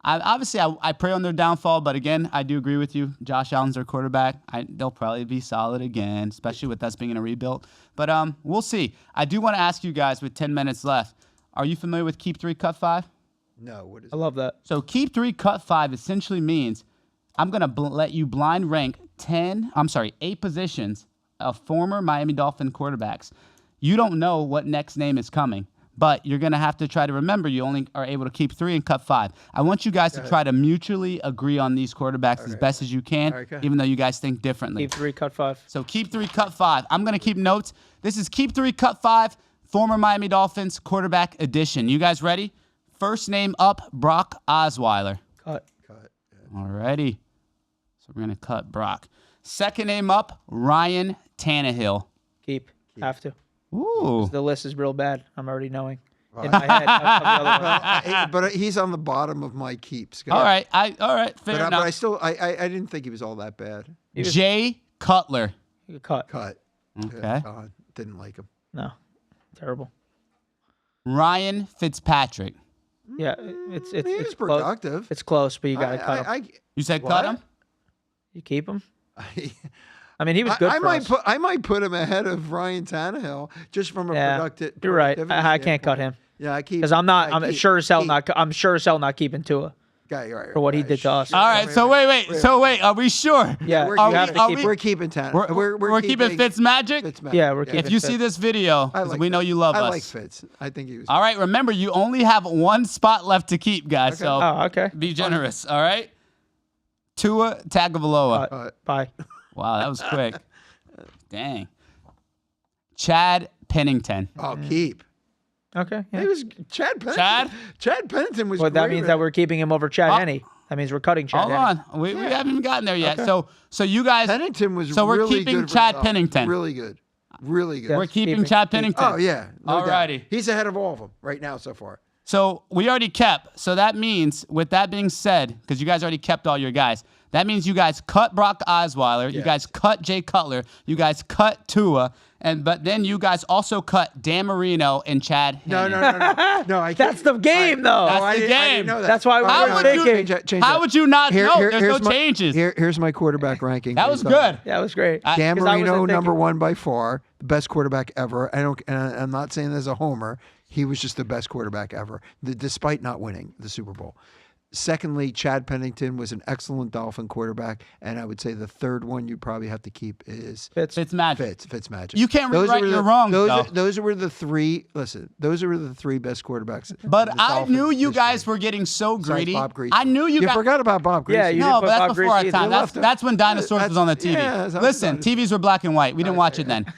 I pray on their downfall, but again, I do agree with you. Josh Allen's their quarterback. They'll probably be solid again, especially with us being in a rebuild. But we'll see. I do want to ask you guys with 10 minutes left, are you familiar with Keep 3, Cut 5? No, what is I love that. So Keep 3, Cut 5 essentially means I'm going to let you blind rank 8 positions of former Miami Dolphin quarterbacks. You don't know what next name is coming, but you're going to have to try to remember you only are able to keep 3 and cut 5. I want you guys to try to mutually agree on these quarterbacks as best as you can, even though you guys think differently. Keep 3, cut 5. So Keep 3, Cut 5. I'm going to keep notes. This is Keep 3, Cut 5, former Miami Dolphins quarterback edition. You guys ready? First name up, Brock Osweiler. Cut. All righty. So we're going to cut Brock. Second name up, Ryan Tannehill. Keep. Have to. Ooh. The list is real bad. I'm already knowing. In my head. That's the other one. but he's on the bottom of my keeps. All right. Fair enough. But I didn't think he was all that bad. Jay Cutler. Cut. Okay. God, didn't like him. No. Terrible. Ryan Fitzpatrick. Yeah, it's He was close. productive. It's close, but you got to cut him. You said What? cut him? You keep him. I mean, he was good for us. I might put him ahead of Ryan Tannehill just from a productive. You're right. productivity I can't cut standpoint. him. Yeah, I keep Because I'm sure as hell not keeping Tua for what he did to us. All right. So wait. Are we sure? Yeah, we're keeping Tannehill. We're keeping Fitzmagic? Yeah, we're keeping If you Fitz. see this video, we know you love us. I like Fitz. I think he was. All right. Remember, you only have one spot left to keep, guys. Okay. So okay. be generous. All right. Tua Tagovailoa. Bye. Wow, that was quick. Dang. Chad Pennington. Oh, keep. Okay. Yeah. He was Chad Pennington. Chad Pennington was. Well, that great means with that we're keeping him over Chad Henne. That means we're cutting Chad Henne. Hold on. We haven't even gotten there yet. Okay. So you guys. Pennington was. So we're really keeping good Chad for Pennington. Really good. Really good. Yeah. We're keeping Chad Pennington. Oh yeah. No doubt. Alrighty. He's ahead of all of them right now so far. So we already kept. So that means, with that being said, because you guys already kept all your guys, that means you guys cut Brock Osweiler, you guys cut Jay Cutler, you guys cut Tua, but then you guys also cut Dan Marino and Chad Henne. No. I That's the game, though. That's the I game. didn't know that. That's why we're thinking. How would you not know? There's no changes. Here's my quarterback ranking. That was good. That was great. Dan 'Cause I Marino, wasn't number thinking. one by far, the best quarterback ever. I'm not saying this as a homer. He was just the best quarterback ever, despite not winning the Super Bowl. Secondly, Chad Pennington was an excellent Dolphin quarterback, and I would say the third one you'd probably have to keep is Fitzmagic. Fitzmagic. You can't rewrite your wrongs, though. Those were the three. Listen, those were the three best quarterbacks. But I knew you guys were getting so greedy. Bob Greasy. I knew you guys. forgot about Bob Greasy. Yeah, you No, didn't but put that's Bob before our Greasy time. either. That's when Dinosaurs was on the TV. Yeah, that's Listen, about TVs were black and white. We didn't watch it then.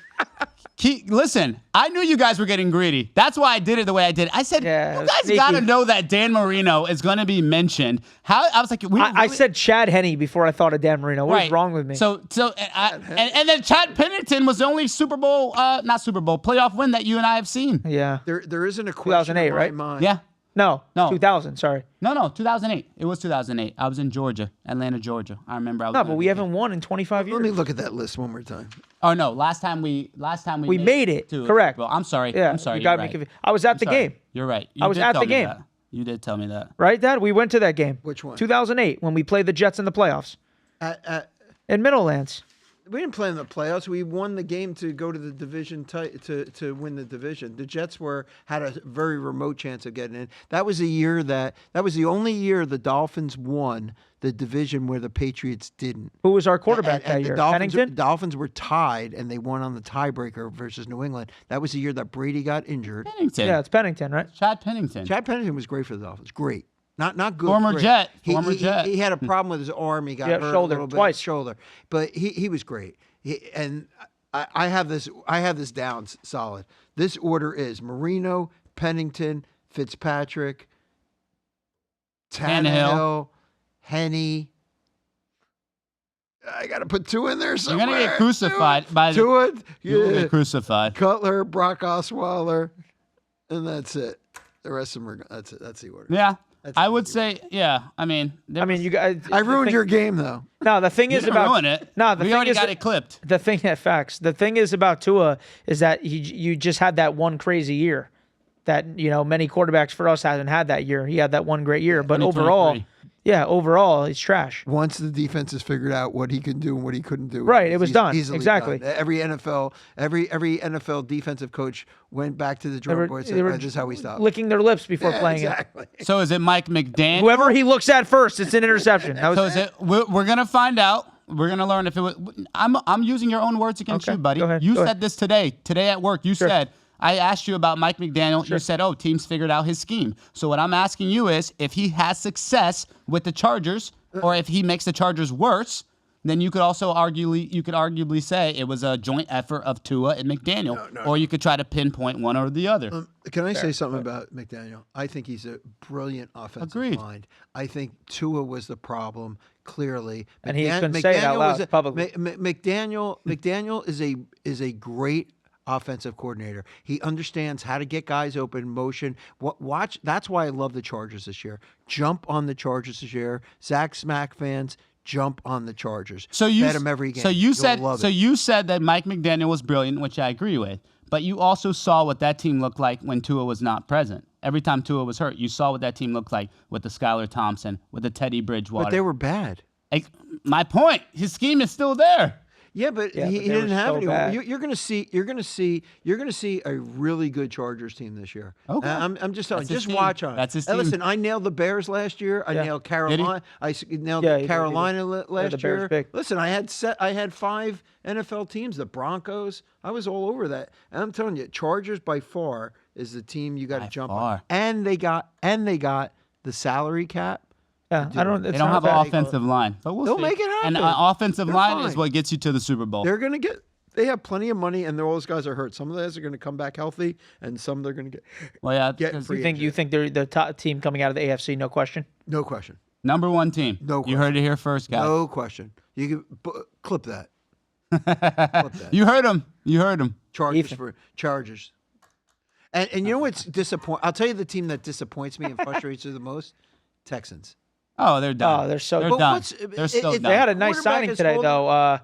Listen, I knew you guys were getting greedy. That's why I did it the way I did. I said, you guys sneaky. got to know that Dan Marino is going to be mentioned. I was like, I said Chad Henne before I thought of Dan Marino. What is wrong with me? And then Chad Pennington was the only playoff win that you and I have seen. Yeah. There isn't a question 2008, in my right? mind. Yeah. No. No. 2000. Sorry. No, 2008. It was 2008. I was in Georgia, Atlanta, Georgia. I remember. I was No, on but we haven't won in 25 years. Let me look at that list one more time. Oh no! Last time we made it. to a Correct. Super Bowl. I'm sorry. Yeah. I'm sorry. You got You're me right. confused. I was at the Sorry. game. You're right. I was did at tell the me game. that. You did tell me that. Right, Dad? We went to that game. Which one? 2008 when we played the Jets in the playoffs in Middlelands. We didn't play in the playoffs. We won the game to go to the division to win the division. The Jets had a very remote chance of getting in. That was that was the only year the Dolphins won the division where the Patriots didn't. Who was our quarterback that year? Pennington? Dolphins were tied, and they won on the tiebreaker versus New England. That was the year that Brady got injured. Pennington. Yeah, it's Pennington, right? Chad Pennington. Chad Pennington was great for the Dolphins. Great. Not good. Former great. Jet. He had a problem with his arm. He got hurt shoulder, a little bit. twice. Shoulder. But he was great. I have this down solid. This order is Marino, Pennington, Fitzpatrick, Tannehill, Henne. I got to put Tua in there somewhere. You're gonna get crucified by Tua. You'll get crucified. Cutler, Brock Osweiler, and that's it. The rest of them are. That's it. That's the order. Yeah. I would say, yeah. I mean, you guys. I ruined your game though. No, the thing you is didn't about ruin it. No, we already got it clipped. The thing The thing is about Tua is that you just had that one crazy year that many quarterbacks for us hasn't had that year. He had that one great year, but overall, Yeah, overall, he's trash. Once the defense has figured out what he can do and what he couldn't do, Right, it was done. easily Exactly. done. Every NFL defensive coach went back to the drawing board and They were said, "This is how we stop." licking their lips before Yeah, playing exactly. So is it Mike McDaniel? Whoever he looks at first, it's an interception. That was So is it? We're gonna find out. We're gonna learn if it was. I'm using your own words against Okay, you, buddy. go ahead, You go said ahead. this today at work. You said I asked you about Mike McDaniel. You said, "Oh, teams figured out his scheme." So what I'm asking you is, if he has success with the Chargers, or if he makes the Chargers worse, then you could also arguably say it was a joint effort of Tua and McDaniel, or you could try to pinpoint one or the other. Can I say something about McDaniel? I think he's a brilliant offensive Agreed. mind. I think Tua was the problem, clearly. And he couldn't say it out loud publicly. McDaniel is a great offensive coordinator. He understands how to get guys open in motion. Watch. That's why I love the Chargers this year. Jump on the Chargers this year. Zach Smack fans, jump on the Chargers. So you bet him every game. So you You'll said love so it. you said that Mike McDaniel was brilliant, which I agree with. But you also saw what that team looked like when Tua was not present. Every time Tua was hurt, you saw what that team looked like with the Skylar Thompson, with the Teddy Bridgewater. But they were bad. My point, his scheme is still there. Yeah, but Yeah, he but they didn't were have so any. bad. You're going to see a really good Chargers team this year. Okay. I'm just telling. That's his Just team. watch on it. That's his And team. listen, I nailed the Bears last year. I nailed Carolina. Nailed Yeah, he did, Carolina he did. last the Bears year. pick. Listen, I had 5 NFL teams. The Broncos. I was all over that. And I'm telling you, Chargers by far is the team you got to jump on. far. And they got the salary cap. Yeah, I don't. They It's don't not have bad. an offensive line, but we'll They'll see. make it And happen. an offensive They're line is fine. what gets you to the Super Bowl. They're going to get. They have plenty of money, and all those guys are hurt. Some of those are going to come back healthy, and some they're going to get. Well, yeah, Get 'cause free. You think they're the top team coming out of the AFC? No question. No question. number one team. No You heard it here first, guys. No question. You can clip that. Clip that. You heard him. You heard him. Chargers Ethan. for Chargers. And you know what's disappoint? I'll tell you the team that disappoints me and frustrates me the most. Texans. Oh, they're done. Oh, they're so- They're But done. what's- They're so it- done. They had a nice Quarterback signing is today, holding- though.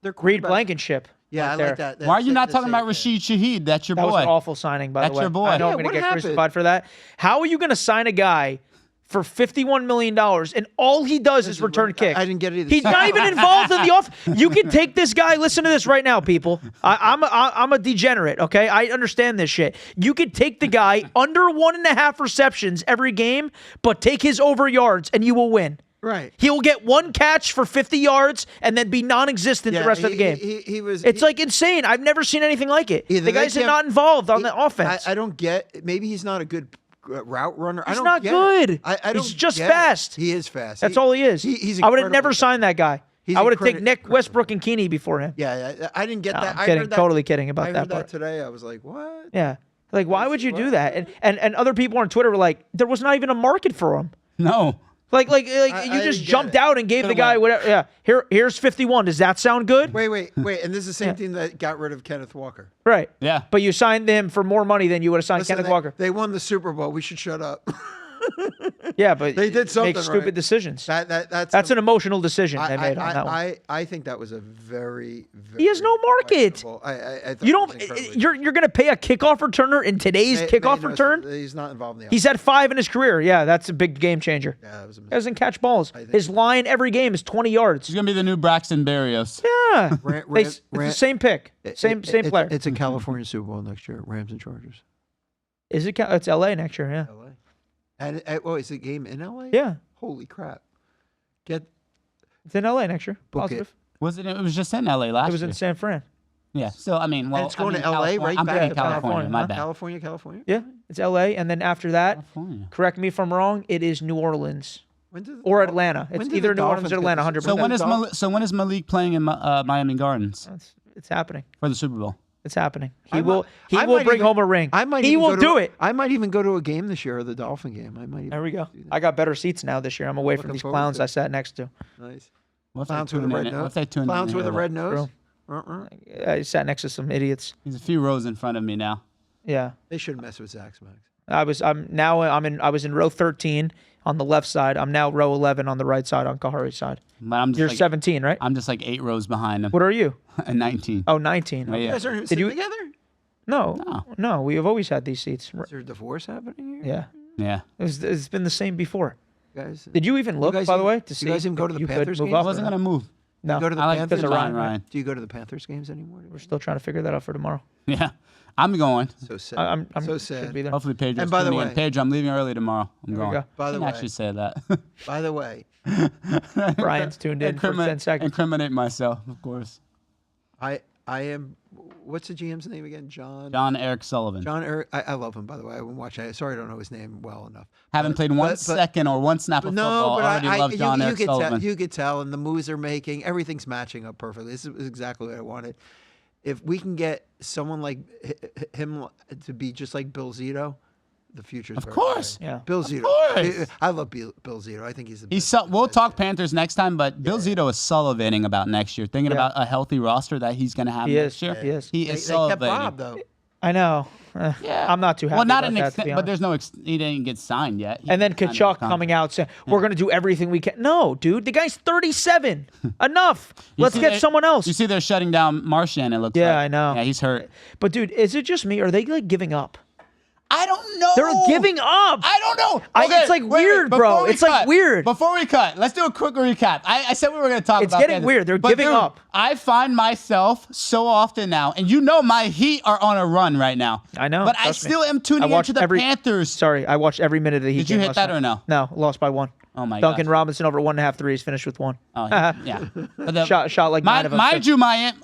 Their Reed quarterback- Blankenship. Yeah, right I there. like that. Why are you not That's talking the about same Rashid Shaheed? That's your That boy. was an awful signing, by That's the way. your boy. I know Yeah, I'm going what to get happened? crucified for that. How are you going to sign a guy for $51 million and all he does is return kicks? I didn't get it either. He's not even involved in the off. You can take this guy. Listen to this right now, people. I'm a degenerate. Okay, I understand this shit. You could take the guy under 1.5 receptions every game, but take his over yards and you will win. Right. He will get one catch for 50 yards and then be non-existent the rest of the game. He was. It's like insane. I've never seen anything like it. Either The they guy's can't- not involved on the offense. I don't get. Maybe he's not a good route runner. I He's don't not get good. It. I don't He's just get it. fast. He is fast. That's all he is. He's I would have incredibly never fast. signed that guy. He's I would have taken Nick incredible. Westbrook and Keeney before him. Yeah, I didn't get No, that. I'm I kidding. heard that, Totally kidding about I that heard part. that today. I was like, what? Yeah. Like, why would you do that? And other people on Twitter were like, there was not even a market for him. No. Like you didn't just get jumped it. out and gave the Could've guy went. whatever. Yeah. Here's 51. Does that sound good? Wait. And this is the same team that got rid of Kenneth Walker. Right. Yeah. But you signed him for more money than you would have signed Listen, Kenneth they, Walker. They won the Super Bowl. We should shut up. Yeah, but They did something make stupid right. decisions. That's an emotional decision they made on that one. I think that was a very, very. He has no market. questionable- I thought You it was don't. incredibly- You're going to pay a kickoff returner in today's kickoff no, return? He's not involved in the. He's had 5 in his career. Yeah, that's a big game changer. Yeah, it was a He doesn't catch balls. think- His line every game is 20 yards. He's gonna be the new Braxton Berrios. Yeah, Rant- it's the same pick, same player. It's a California Super Bowl next year. Rams and Chargers. Is it? It's LA next year. Yeah, LA. And is the game in LA? yeah, Holy crap! Get it's in LA next year. Book it. Positive. Was it? It was just in LA last It was year. in San Fran. Yeah. So I mean, well, it's going I mean, to LA, California- right I'm back thinking to California. California, My huh? bad. California. Yeah, it's LA, and then after that, California. correct me if I'm wrong. It is New Orleans When did or Atlanta. when It's did either the New Orleans Dolphins or get Atlanta. the 100. So when is Dolphins- Malik, Malik playing in Miami Gardens It's happening. for the Super Bowl? It's happening. I He will. might- He I will might bring even- home a ring. I might. He even will go to do a- it. I might even go to a game this year, the Dolphin game. I might. Even There we go. do that. I got better seats now this year. I'm away from Looking these forward clowns to it. I sat next to. Nice. What if they Clowns with a tune red in? What nose. if they tune in Clowns with a early? red nose. True. I sat next to some idiots. He's a few rows in front of me now. Yeah. They shouldn't mess with Zach Smacks. I was in row 13 on the left side. I'm now row 11 on the right side on Kahari's side. But I'm just You're like, 17, right? I'm just like 8 rows behind him. What are you? And 19. Oh, 19. Oh, yeah. You guys aren't Did sitting you- together? No, we have always had these seats. Is there a divorce happening here? Yeah. Yeah. It's been the same before. guys? Did you even look, guys by the even- way, to you see guys even go if to the you could Panthers move games? I up? wasn't gonna move. No, You go to the I like Panthers because of Ryan, Ryan. Do you go to the Panthers games anymore? We're still trying to figure that out for tomorrow. Yeah, I'm going. So sad. I'm so should sad. be there. Hopefully, Pedro's And by the tuning in. way- Pedro, I'm leaving early tomorrow. I'm There we going. go. By I the can way, actually say that. by the way, Brian's tuned in for 10 seconds. Incriminate myself, of course. I am. What's the GM's name again? John Eric Sullivan. John Eric. I love him, by the way. I wouldn't watch it. Sorry, I don't know his name well enough. Haven't played one second or one snap of football. but Already love John Eric Sullivan. you could tell, and the moves they're making, everything's matching up perfectly. This is exactly what I wanted. If we can get someone like him to be just like Bill Zito, the future's Of very course. bright. Yeah. Bill Zito. course. I love Bill Zito. I think he's the best. We'll talk Panthers next time, but Bill Zito is salivating about next year, thinking Yeah. about a healthy roster that he's going to have He next is. year. He is. He They is kept salivating. Bob though. I know. Yeah. I'm not too happy Well, not about an that, to extent, be but honest. there's no. He didn't get signed yet. And then Kachuk coming out saying, we're going to do everything we can. No, dude, the guy's 37. Enough. Let's get someone else. You see, they're shutting down Marchand. It looks Yeah, like. I know. Yeah, he's hurt. But, dude, is it just me? Or are they like giving up? I don't know. They're giving up. I don't know. It's like weird, bro. before we It's like weird. Before we cut, let's do a quick recap. I said we were going to talk It's about getting Panthers. weird. They're But giving dude, up. I find myself so often now, and you know my Heat are on a run right now. I know, But I trust me. still am tuning into the Panthers. Sorry, I watched every minute of the Heat Did you game hit last that night. or no? No, lost by 1. Oh, my Duncan gosh. Robinson over 1.5 threes, finished with 1. Oh, yeah. But the- Shot like 9 of them. Mind you,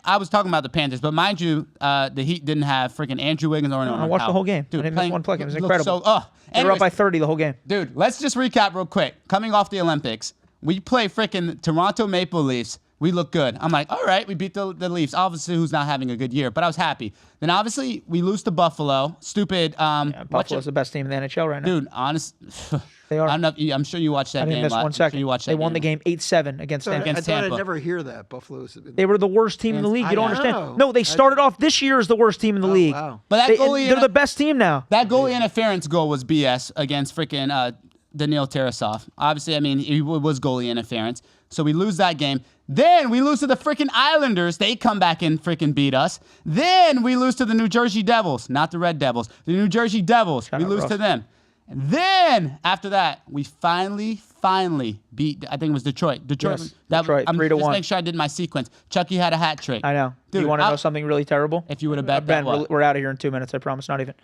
I was talking about the Panthers, but mind you, the Heat didn't have freaking Andrew Wiggins or I watched the whole game. I didn't miss one play. It was incredible. They were up Anyways, by 30 the whole game. dude, let's just recap real quick. Coming off the Olympics, we play freaking Toronto Maple Leafs. We look good. I'm like, all right, we beat the Leafs. Obviously, who's not having a good year, but I was happy. Then obviously, we lose to Buffalo. Stupid. Buffalo's the best team in the NHL right now. Dude, honest. They are. I'm sure you watched that I didn't game. miss I'm one sure second. you watched that They won the game. game 8-7 against Tampa. I Against thought I'd Tampa. never hear that. Buffalo's. They were the worst team in the league. You don't I understand. know. No, they started off this year as the worst team in the league. Wow. But that goalie they're the best team now. That goalie interference goal was BS against freaking Daniil Tarasov. Obviously, I mean, it was goalie interference. So we lose that game. Then we lose to the freaking Islanders. They come back and freaking beat us. Then we lose to the New Jersey Devils, not the Red Devils. The New Jersey Devils. We out, lose Russ. to them. And then after that, we finally beat. I think it was Detroit. Yes, Detroit, 3-1. Just make sure I did my sequence. Chucky had a hat trick. I know. Dude, you want to know something really terrible? If you would have bet Ben, that, we're out of here in 2 minutes. I promise. Not even.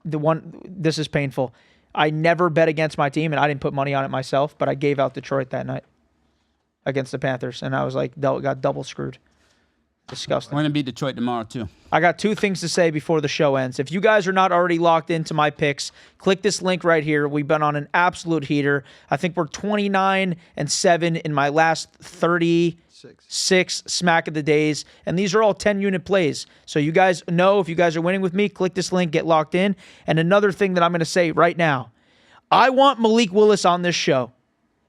This is painful. I never bet against my team, and I didn't put money on it myself, but I gave out Detroit that night against the Panthers, and I was like, got double screwed. Disgusting. we're gonna beat Detroit tomorrow too. I got 2 things to say before the show ends. If you guys are not already locked into my picks, click this link right here. We've been on an absolute heater. I think we're 29-7 in my last 36 smack of the days, and these are all 10-unit plays. So you guys know if you guys are winning with me, click this link, get locked in. And another thing that I'm going to say right now, I want Malik Willis on this show,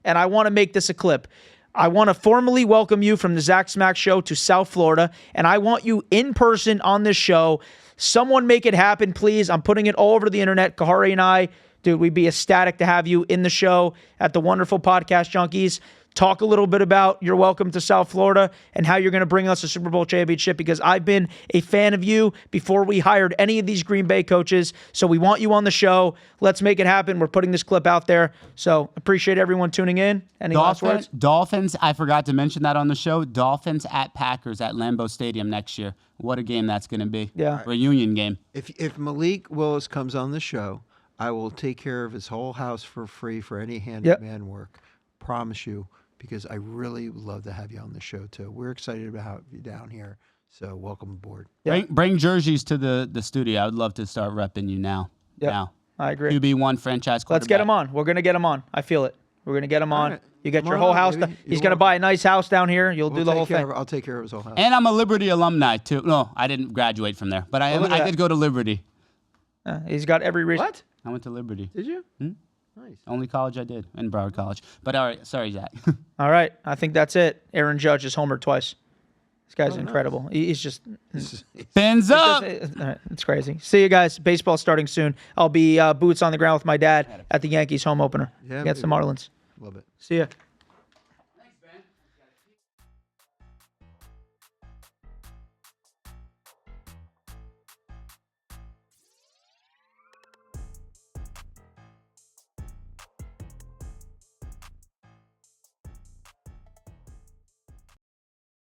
and I want to make this a clip. I want to formally welcome you from the Zach Smack Show to South Florida, and I want you in person on this show. Someone make it happen, please. I'm putting it all over the internet. Kahari and I, dude, we'd be ecstatic to have you in the show at the wonderful Podcast Junkies. Talk a little bit about your welcome to South Florida and how you're going to bring us a Super Bowl championship, because I've been a fan of you before we hired any of these Green Bay coaches. So we want you on the show. Let's make it happen. We're putting this clip out there. So appreciate everyone tuning in. Any last words? Dolphins, I forgot to mention that on the show. Dolphins at Packers at Lambeau Stadium next year. What a game that's going to be. Yeah. Reunion game. If Malik Willis comes on the show, I will take care of his whole house for free for any handyman work. Promise you. Because I really would love to have you on the show, too. We're excited about having you down here, so welcome aboard. Bring jerseys to the studio. I would love to start repping you now. Yep. Now. I agree. QB1 franchise quarterback. Let's get him on. We're going to get him on. I feel it. We're going to get him on. right. You get Come your on whole on, house. baby. He's You going to want- buy a nice house down here. You'll do the whole thing. I'll take care of his whole house. And I'm a Liberty alumni, too. No, I didn't graduate from there. But look at I that. did go to Liberty. He's got every reason. What? I went to Liberty. Did you? Nice. Only college I did. In Broward College. But all right. Sorry, Zach. All right. I think that's it. Aaron Judge is homered twice. This guy's incredible. He's just... Fins up. It's crazy. See you guys. Baseball starting soon. I'll be boots on the ground with my dad at the Yankees home opener Yeah, against the baby. Marlins. Love it. See ya.